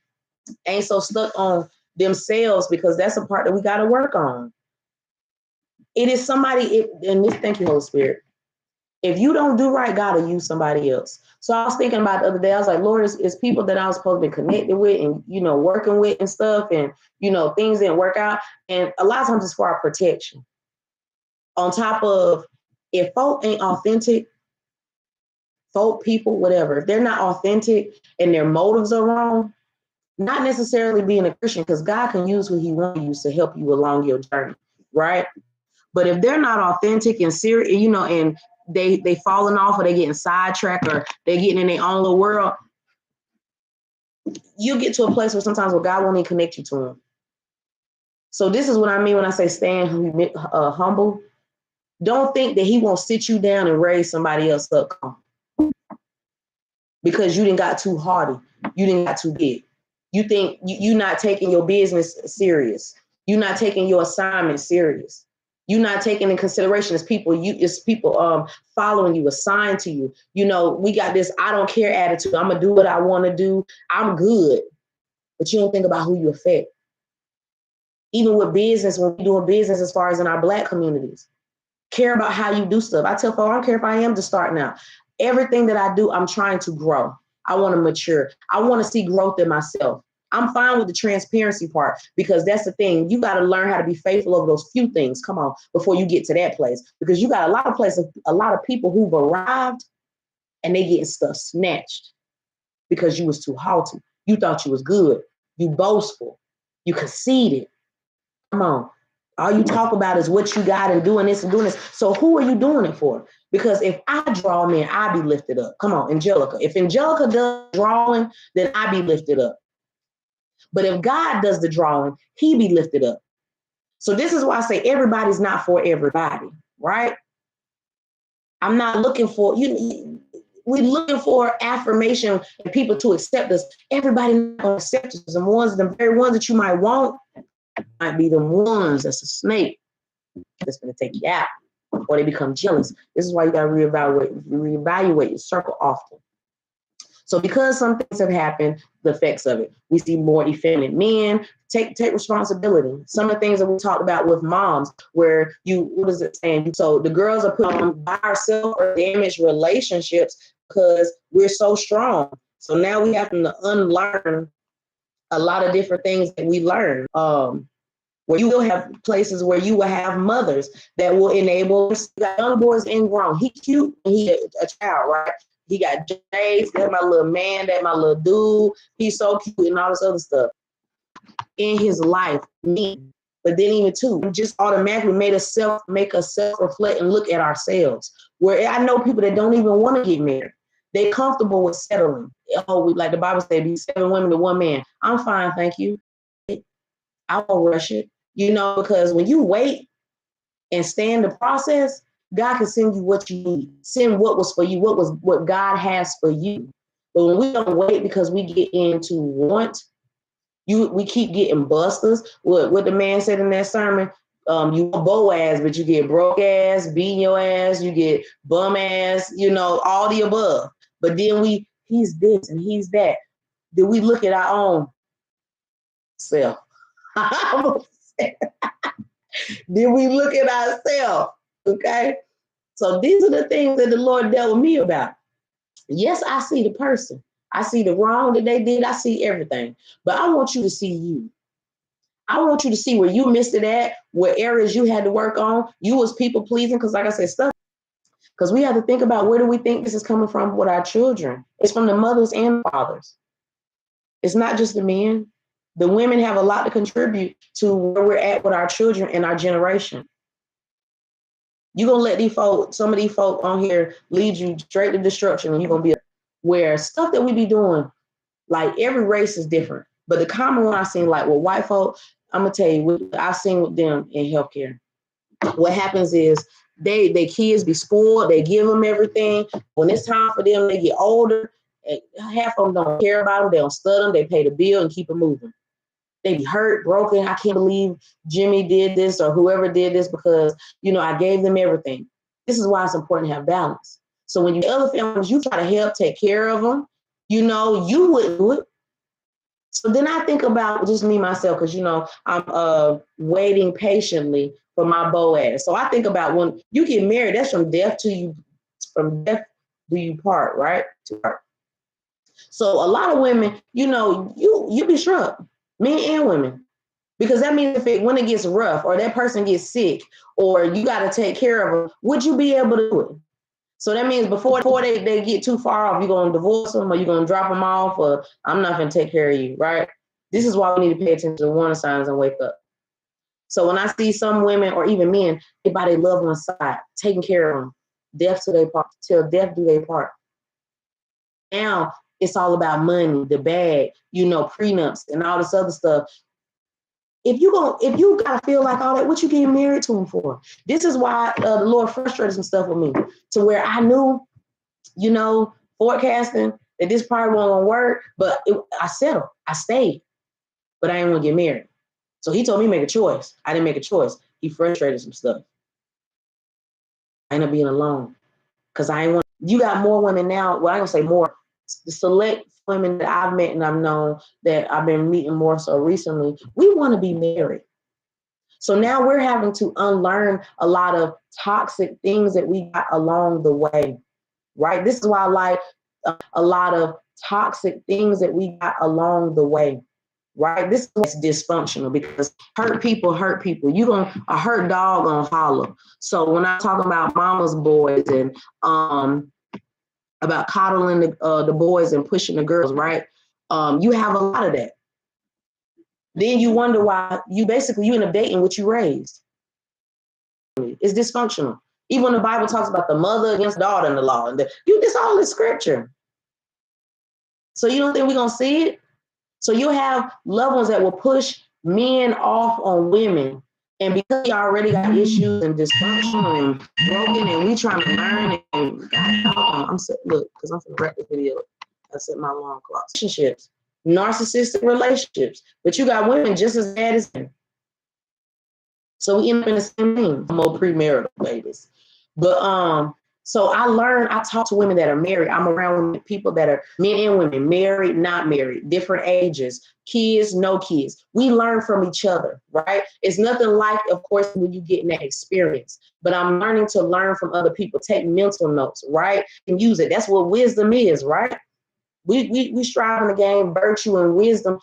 ain't so stuck on themselves, because that's a part that we got to work on. It is somebody, thank you, Holy Spirit. If you don't do right, God will use somebody else. So I was thinking about the other day, I was like, Lord, it's people that I was supposed to be connected with and, working with and stuff. And, things didn't work out. And a lot of times it's for our protection. On top of, if folk ain't authentic, folk, people, whatever, if they're not authentic and their motives are wrong, not necessarily being a Christian, because God can use who he wants to use to help you along your journey, right? But if they're not authentic and serious, and they falling off or they getting sidetracked or they getting in their own little world, you get to a place where sometimes God won't even connect you to them. So this is what I mean when I say stand humble. Don't think that he won't sit you down and raise somebody else up because you didn't got too haughty. You didn't got too big. You think you're not taking your business serious. You're not taking your assignment serious. You're not taking in consideration it's people following you, assigned to you. We got this I don't care attitude. I'm gonna do what I want to do. I'm good. But you don't think about who you affect. Even with business, when we're doing business as far as in our Black communities, care about how you do stuff. I tell folks, I don't care if I am just starting out. Everything that I do, I'm trying to grow. I want to mature. I want to see growth in myself. I'm fine with the transparency part because that's the thing. You got to learn how to be faithful over those few things. Come on, before you get to that place, because you got a lot of people who've arrived and they getting stuff snatched because you was too haughty. You thought you was good. You boastful. You conceited. Come on. All you talk about is what you got and doing this and doing this. So who are you doing it for? Because if I draw men, I be lifted up. Come on, Angelica. If Angelica does drawing, then I be lifted up. But if God does the drawing, he be lifted up. So this is why I say everybody's not for everybody, right? I'm not looking for, we're looking for affirmation and people to accept us. Everybody not gonna accept us. The very ones that you might want might be the ones that's a snake that's gonna take you out, or they become jealous. This is why you gotta reevaluate your circle often. So because some things have happened, the effects of it, we see more effeminate men. Take responsibility. Some of the things that we talked about with moms, where what is it saying? So the girls are put on by ourselves or damaged relationships because we're so strong. So now we have to unlearn a lot of different things that we learned. Where you will have places where you will have mothers that will enable young boys and grown. He cute and he a child, right? He got J's, that's my little man, that's my little dude. He's so cute and all this other stuff in his life. Me. But then even too, just automatically make us self-reflect and look at ourselves. Where I know people that don't even want to get married. They're comfortable with settling. Oh, like the Bible says, be 7 women to 1 man. I'm fine, thank you. I won't rush it. Because when you wait and stay in the process, God can send you what you need. Send what was for you, what God has for you. But when we don't wait because we get into want, we keep getting busters. What the man said in that sermon, you want Boaz, but you get broke ass, beating your ass, you get bum ass, all the above. But then he's this and he's that. Then we look at our own self. Then we look at ourselves, okay? So these are the things that the Lord dealt with me about. Yes, I see the person. I see the wrong that they did. I see everything. But I want you to see you. I want you to see where you missed it at, what areas you had to work on. You was people pleasing, because like I said, stuff. Because we have to think about, where do we think this is coming from with our children? It's from the mothers and fathers. It's not just the men. The women have a lot to contribute to where we're at with our children and our generation. You're going to let some of these folk on here lead you straight to destruction, and you're going to be where stuff that we be doing, like every race is different. But the common one I've seen, like with white folk, I'm going to tell you, what I've seen with them in healthcare. What happens is they kids be spoiled. They give them everything. When it's time for them, they get older. Half of them don't care about them. They don't study them. They pay the bill and keep it moving. They be hurt, broken. I can't believe Jimmy did this or whoever did this, because, I gave them everything. This is why it's important to have balance. So when you other families, you try to help take care of them, you wouldn't do it. So then I think about just me, myself, because, I'm waiting patiently for my Boaz. So I think about, when you get married, that's from death do you part, right? So a lot of women, you be struck. Men and women, because that means when it gets rough, or that person gets sick, or you got to take care of them, would you be able to do it? So that means before they get too far off, you're going to divorce them, or you're going to drop them off, or I'm not going to take care of you, right? This is why we need to pay attention to warning signs and wake up. So when I see some women, or even men, they by their loved one's side, taking care of them, death to their part, till death do their part. Now, it's all about money, the bag, prenups and all this other stuff. If you gotta feel like all that, what you getting married to him for? This is why the Lord frustrated some stuff with me, to where I knew, forecasting that this probably wasn't gonna work, but I settled, I stayed, but I didn't want to get married. So he told me make a choice. I didn't make a choice. He frustrated some stuff. I ended up being alone, because I ain't want. You got more women now. Well, I ain't gonna say more. The select women that I've met and I've known, that I've been meeting more so recently, we want to be married. So now we're having to unlearn a lot of toxic things that we got along the way, right? This is why I like a lot of toxic things that we got along the way, right? This is what's dysfunctional, because hurt people. A hurt dog gonna holler. So when I'm talking about mama's boys and about coddling the boys and pushing the girls, right? You have a lot of that. Then you wonder why you end up dating what you raised. It's dysfunctional. Even when the Bible talks about the mother against daughter-in-law, and this all is scripture. So you don't think we're gonna see it? So you'll have loved ones that will push men off on women, and because you already got issues and dysfunctional and broken, and we trying to learn, and God, look, because I'm gonna wrap the video. I set my alarm clock. Relationships, narcissistic relationships, but you got women just as bad as men. So we end up in the same thing, more premarital babies. But so I talk to women that are married. I'm around people that are men and women, married, not married, different ages, kids, no kids. We learn from each other, right? It's nothing like, of course, when you get in that experience, but I'm learning to learn from other people, take mental notes, right? And use it. That's what wisdom is, right? We striving to gain virtue and wisdom,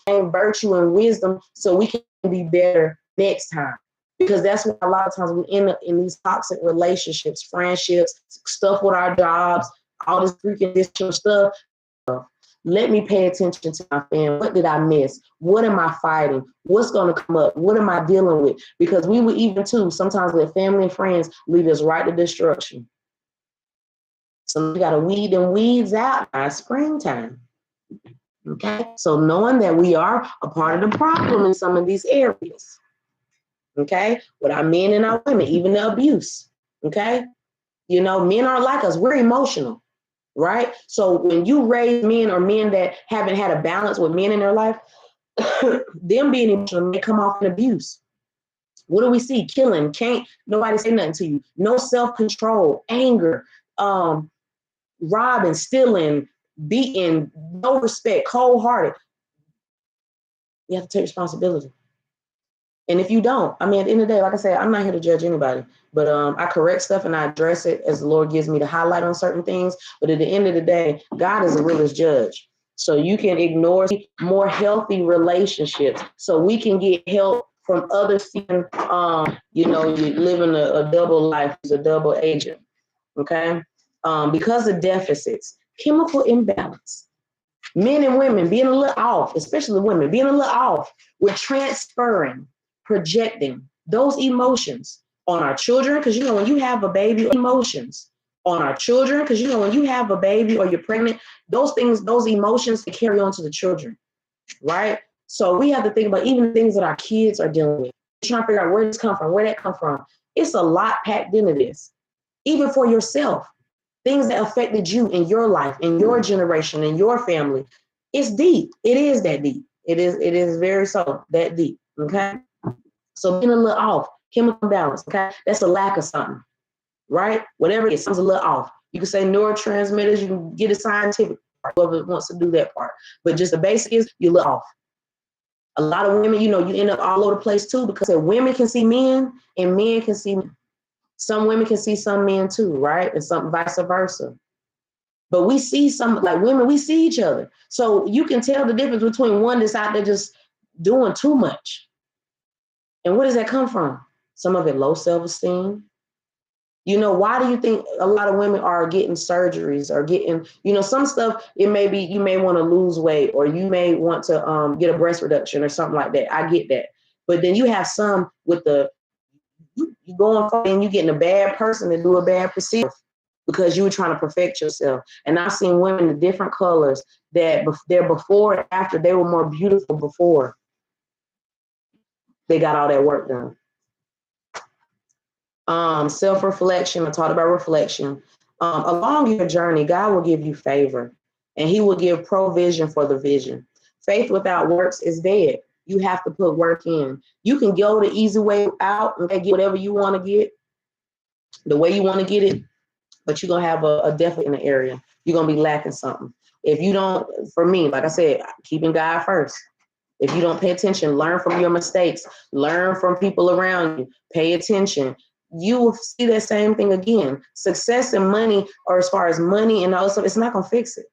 so we can be better next time. Because that's why a lot of times we end up in these toxic relationships, friendships, stuff with our jobs, all this freaking additional stuff. Let me pay attention to my family. What did I miss? What am I fighting? What's going to come up? What am I dealing with? Because we would even too sometimes let family and friends lead us right to destruction. So we got to weed them weeds out by springtime. Okay, so knowing that we are a part of the problem in some of these areas. Okay, with our men and our women, even the abuse. Okay, you know, men aren't like us. We're emotional, right? So when you raise men or men that haven't had a balance with men in their life, them being emotional may come off in abuse. What do we see? Killing, can't nobody say nothing to you. No self-control, anger, robbing, stealing, beating, no respect, cold-hearted. You have to take responsibility. And if you don't, I mean, at the end of the day, like I said, I'm not here to judge anybody, but I correct stuff and I address it as the Lord gives me to highlight on certain things. But at the end of the day, God is a realist judge. So you can ignore more healthy relationships so we can get help from others. You know, you living a double life as a double agent. Okay. Because of deficits, chemical imbalance, men and women being a little off, especially women being a little off, we're transferring, projecting those emotions on our children. Because, you know, when you have a baby, emotions on our children, because, you know, when you have a baby or you're pregnant, those things, those emotions can carry on to the children, right? So we have to think about even things that our kids are dealing with, trying to figure out where this come from, where that come from. It's a lot packed into this, even for yourself. Things that affected you in your life, in your generation, in your family. It's deep. It is that deep. It is very so that deep. Okay. So being a little off, chemical balance. Okay. That's a lack of something, right? Whatever it is, something's a little off. You can say neurotransmitters, you can get a scientific part, whoever wants to do that part. But just the basic is you're a little off. A lot of women, you know, you end up all over the place too, because women can see men and men can see men. Some women can see some men too, right? And some vice versa. But we see some, like women, we see each other. So you can tell the difference between one that's out there just doing too much. And where does that come from? Some of it low self-esteem. You know, why do you think a lot of women are getting surgeries or getting, you know, some stuff, it may be, you may want to lose weight or you may want to get a breast reduction or something like that. I get that. But then you have some with you going and you getting a bad person to do a bad procedure because you were trying to perfect yourself. And I've seen women in different colors that they're before and after, they were more beautiful before they got all that work done. Self-reflection, I taught about reflection. Along your journey, God will give you favor and he will give provision for the vision. Faith without works is dead. You have to put work in. You can go the easy way out and get whatever you want to get, the way you want to get it, but you're going to have a deficit in the area. You're going to be lacking something. If you don't, for me, like I said, keeping God first. If you don't pay attention, learn from your mistakes, learn from people around you, pay attention. You will see that same thing again. Success and money, or as far as money and all this stuff, it's not going to fix it.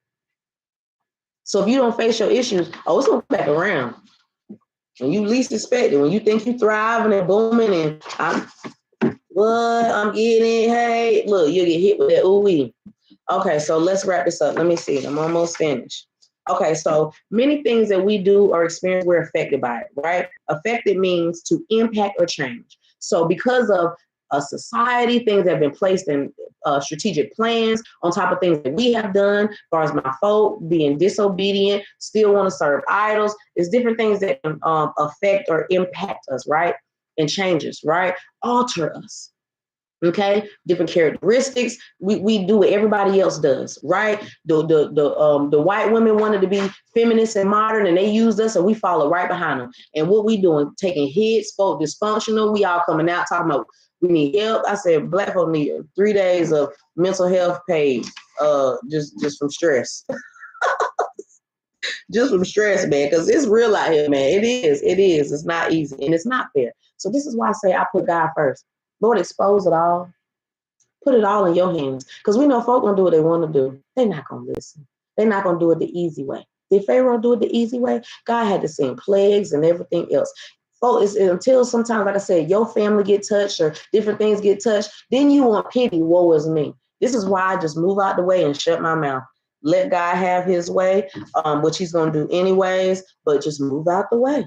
So if you don't face your issues, it's going to come back around. When you least expect it, when you think you thriving and booming and I'm getting it, hey, look, you'll get hit with that ooh-wee. Okay, so let's wrap this up. Let me see. I'm almost finished. Okay, so many things that we do or experience, we're affected by it, right? Affected means to impact or change. So because of a society, things that have been placed in strategic plans on top of things that we have done, as far as my folk being disobedient, still want to serve idols, there's different things that affect or impact us, right? And change us, right? Alter us. Okay, different characteristics. We do what everybody else does, right? The white women wanted to be feminist and modern, and they used us, and we follow right behind them. And what we doing? Taking hits, folk dysfunctional. We all coming out talking about we need help. I said black folk need 3 days of mental health paid, just from stress. Just from stress, man, because it's real out here, man. It is. It's not easy, and it's not fair. So this is why I say I put God first. Lord, expose it all. Put it all in your hands. Because we know folk gonna do what they want to do. They're not gonna listen. They're not going to do it the easy way. Did Pharaoh do it the easy way? God had to send plagues and everything else. Oh, it's until sometimes, like I said, your family get touched or different things get touched, then you want pity. Woe is me. This is why I just move out the way and shut my mouth. Let God have his way, which he's going to do anyways, but just move out the way.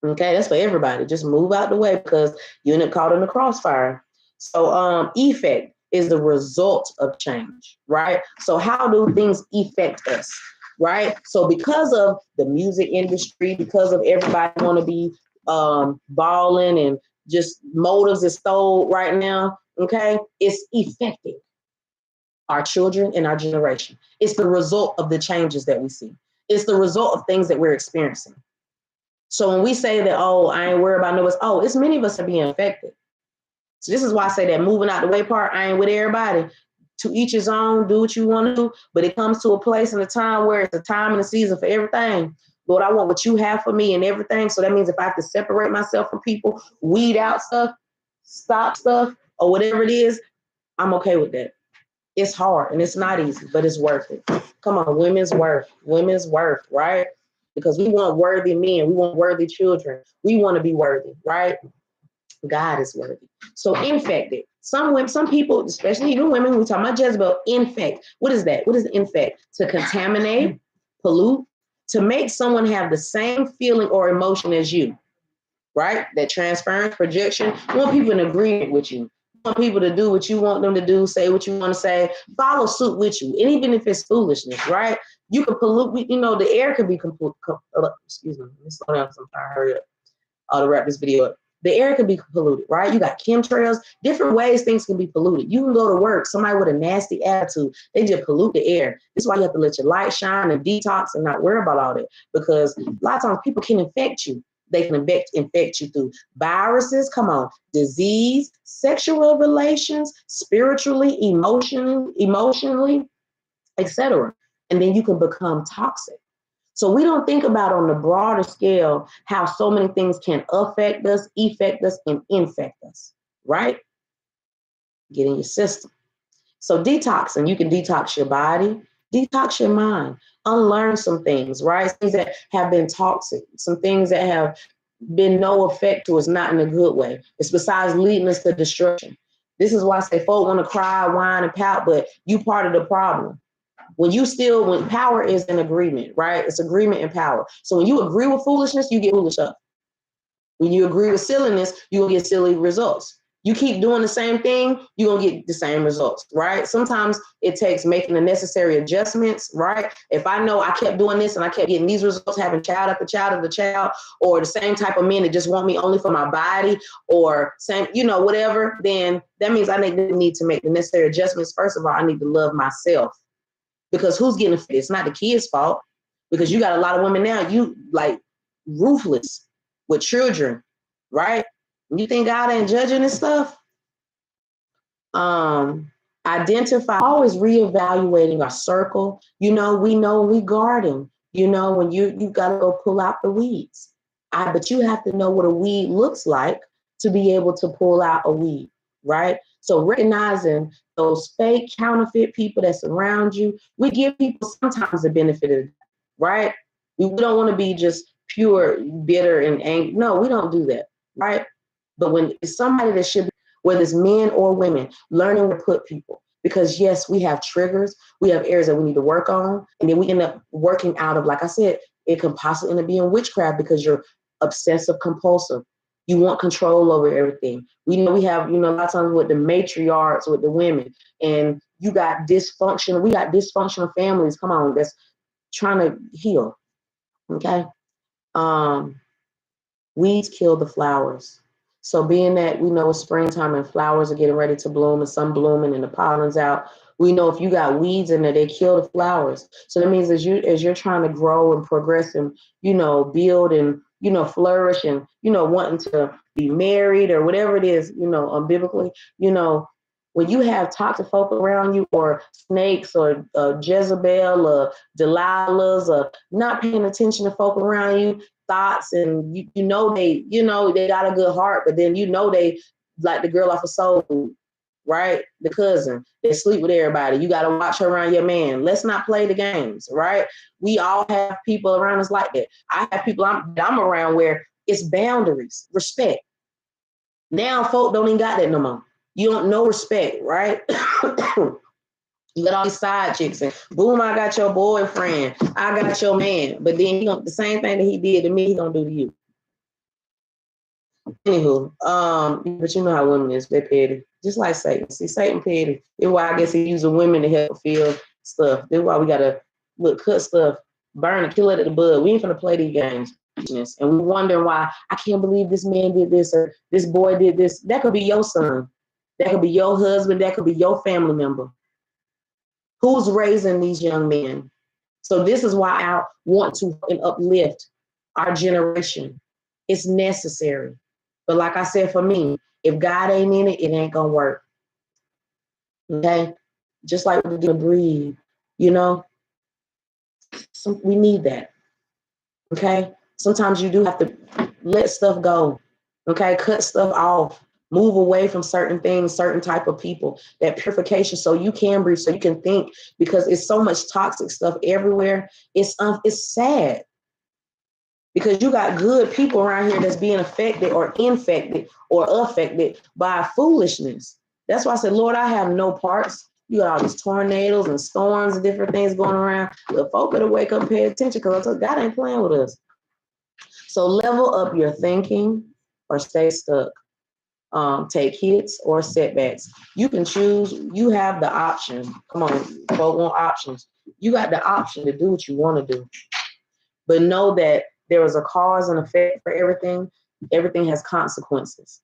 Okay, that's for everybody. Just move out the way because you end up caught in the crossfire. So effect is the result of change, right? So how do things affect us, right? So because of the music industry, because of everybody want to be balling and just motives is stole right now, okay, it's affecting our children and our generation. It's the result of the changes that we see. It's the result of things that we're experiencing. So when we say that, oh, I ain't worried about nobody, oh, it's many of us are being affected. So this is why I say that moving out the way part, I ain't with everybody. To each his own, do what you want to do. But it comes to a place and a time where it's a time and a season for everything. Lord, I want what you have for me and everything. So that means if I have to separate myself from people, weed out stuff, stop stuff, or whatever it is, I'm okay with that. It's hard and it's not easy, but it's worth it. Come on, women's worth, right? Because we want worthy men, we want worthy children, we want to be worthy, right? God is worthy. So infected. Some women, some people, especially even women, we talk about Jezebel, infect. What is that? What is infect? To contaminate, pollute, to make someone have the same feeling or emotion as you, right? That transference, projection. You want people in agreement with you. You want people to do what you want them to do, say what you want to say, follow suit with you. And even if it's foolishness, right? You can pollute, you know, the air could be excuse me, let me slow down because I'm trying to hurry up to wrap this video up. The air can be polluted, right? You got chemtrails, different ways things can be polluted. You can go to work, somebody with a nasty attitude, they just pollute the air. This is why you have to let your light shine and detox and not worry about all that. Because a lot of times people can infect you. They can infect you through viruses, come on, disease, sexual relations, spiritually, emotionally, etc. And then you can become toxic. So we don't think about on the broader scale how so many things can affect us, effect us, and infect us, right? Get in your system. So detoxing, you can detox your body, detox your mind, unlearn some things, right? Things that have been toxic, some things that have been no effect to us, not in a good way. It's besides leading us to destruction. This is why I say folk want to cry, whine, and pout, but you part of the problem. When power is an agreement, right? It's agreement and power. So when you agree with foolishness, you get foolish stuff. When you agree with silliness, you're gonna get silly results. You keep doing the same thing, you're gonna get the same results, right? Sometimes it takes making the necessary adjustments, right? If I know I kept doing this and I kept getting these results, having child after child after child, or the same type of men that just want me only for my body, or same, you know, whatever, then that means I need to make the necessary adjustments. First of all, I need to love myself. Because who's getting fit? It's not the kid's fault. Because you got a lot of women now, you like ruthless with children, right? You think God ain't judging this stuff? Identify, always reevaluating our circle. You know we garden. You know, when you gotta go pull out the weeds. But you have to know what a weed looks like to be able to pull out a weed, right? So recognizing those fake counterfeit people that surround you, we give people sometimes the benefit of it, right? We don't want to be just pure, bitter, and angry. No, we don't do that, right? But when it's somebody that should be, whether it's men or women, learning to put people. Because yes, we have triggers, we have areas that we need to work on, and then we end up working out of, like I said, it can possibly end up being witchcraft because you're obsessive compulsive. You want control over everything. We know we have, a lot of times with the matriarchs, with the women, and you got dysfunction. We got dysfunctional families. Come on, that's trying to heal. Okay. Weeds kill the flowers. So being that we know it's springtime and flowers are getting ready to bloom and some blooming and the pollen's out, we know if you got weeds in there, they kill the flowers. So that means as you're trying to grow and progress and, build and, flourish and, wanting to be married or whatever it is, biblically, when you have toxic folk around you or snakes or Jezebel or Delilahs or not paying attention to folk around you, thoughts, and they got a good heart, but then they like the girl off of Soul Food. right? The cousin that sleep with everybody. You got to watch her around your man. Let's not play the games, right? We all have people around us like that. I have people I'm around where it's boundaries, respect. Now folk don't even got that no more. You don't know respect, right? You got all these side chicks and boom, I got your boyfriend. I got your man. But then the same thing that he did to me, he gonna do to you. Anywho, but you know how women is, they're petty. Just like Satan. See, Satan petty. That's why I guess he using women to help feel stuff. That's why we gotta cut stuff, burn it, kill it at the bud. We ain't gonna play these games. And we wondering why I can't believe this man did this or this boy did this. That could be your son. That could be your husband. That could be your family member. Who's raising these young men? So this is why I want to uplift our generation. It's necessary. But like I said, for me, if God ain't in it, it ain't gonna work. Okay? Just like we did breathe, you know? We need that. Okay? Sometimes you do have to let stuff go. Okay? Cut stuff off. Move away from certain things, certain type of people. That purification so you can breathe, so you can think, because it's so much toxic stuff everywhere. It's sad. Because you got good people around here that's being affected or infected or affected by foolishness. That's why I said, Lord, I have no parts. You got all these tornadoes and storms and different things going around. The folk better wake up and pay attention, because God ain't playing with us. So level up your thinking or stay stuck. Take hits or setbacks. You can choose. You have the option. Come on, folk want options. You got the option to do what you want to do. But know that there is a cause and effect for everything. Everything has consequences.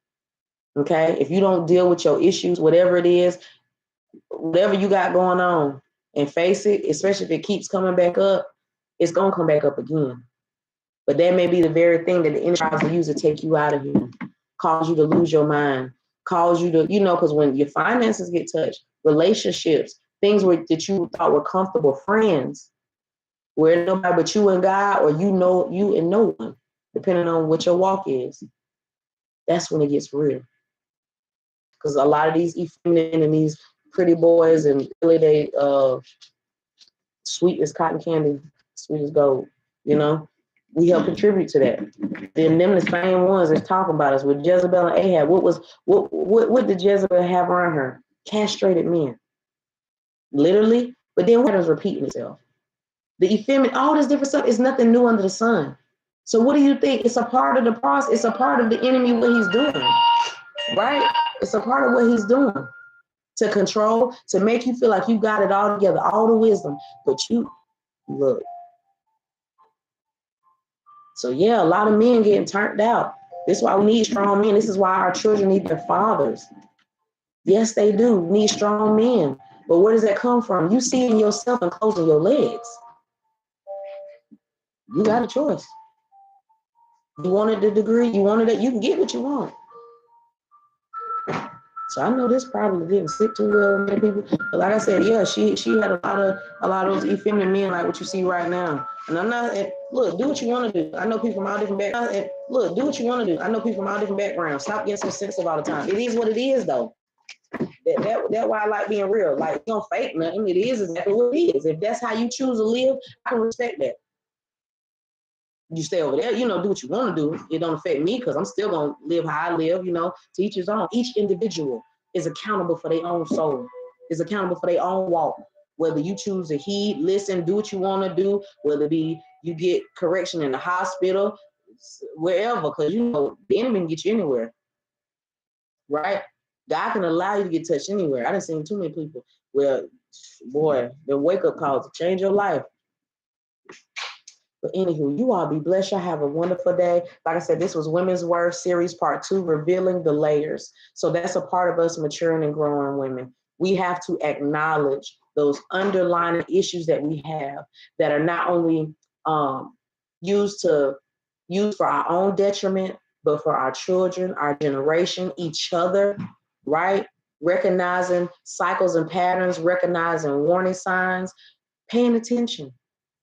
Okay? If you don't deal with your issues, whatever it is, whatever you got going on, and face it, especially if it keeps coming back up, it's going to come back up again. But that may be the very thing that the enemy tries to use to take you out of here, cause you to lose your mind, cause you to, because when your finances get touched, relationships, things that you thought were comfortable, friends, where nobody but you and God, or you and no one, depending on what your walk is. That's when it gets real. Because a lot of these effeminate and these pretty boys, and really they sweet as cotton candy, sweet as gold, we help contribute to that. Then them the same ones that's talking about us with Jezebel and Ahab. What did Jezebel have around her? Castrated men. Literally. But then what is repeating itself? The effeminate, all this different stuff is nothing new under the sun. So what do you think? It's a part of the process. It's a part of the enemy, what he's doing, right? It's a part of what he's doing to control, to make you feel like you got it all together, all the wisdom. But you, look. So yeah, a lot of men getting turned out. This is why we need strong men. This is why our children need their fathers. Yes, they do need strong men. But where does that come from? You seeing yourself and closing your legs. You got a choice. You wanted the degree, you wanted it, you can get what you want. So I know this probably didn't sit too well with many people. But like I said, yeah, she had a lot of those effeminate men like what you see right now. And I'm not, look, do what you want to do. I know people from all different backgrounds. Look, do what you want to do. I know people from all different backgrounds. Stop getting so sensitive all the time. It is what it is, though. That's why I like being real. Like, you don't fake nothing. It is exactly what it is. If that's how you choose to live, I can respect that. You stay over there, do what you want to do. It don't affect me, because I'm still going to live how I live, to each his own. Each individual is accountable for their own soul, is accountable for their own walk. Whether you choose to heed, listen, do what you want to do, whether it be you get correction in the hospital, wherever, because the enemy can get you anywhere, right? God can allow you to get touched anywhere. I done seen too many people where, boy, the wake-up calls to change your life. But anywho, you all be blessed. Y'all have a wonderful day. Like I said, this was Women's Worth Series Part 2, Revealing the Layers. So that's a part of us maturing and growing women. We have to acknowledge those underlying issues that we have that are not only used for our own detriment, but for our children, our generation, each other, right? Recognizing cycles and patterns, recognizing warning signs, paying attention.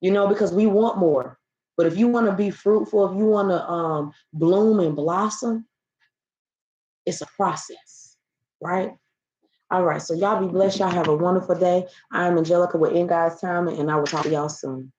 Because we want more. But if you want to be fruitful, if you want to bloom and blossom, it's a process, right? All right, so y'all be blessed. Y'all have a wonderful day. I'm Angelica with In God's Time, and I will talk to y'all soon.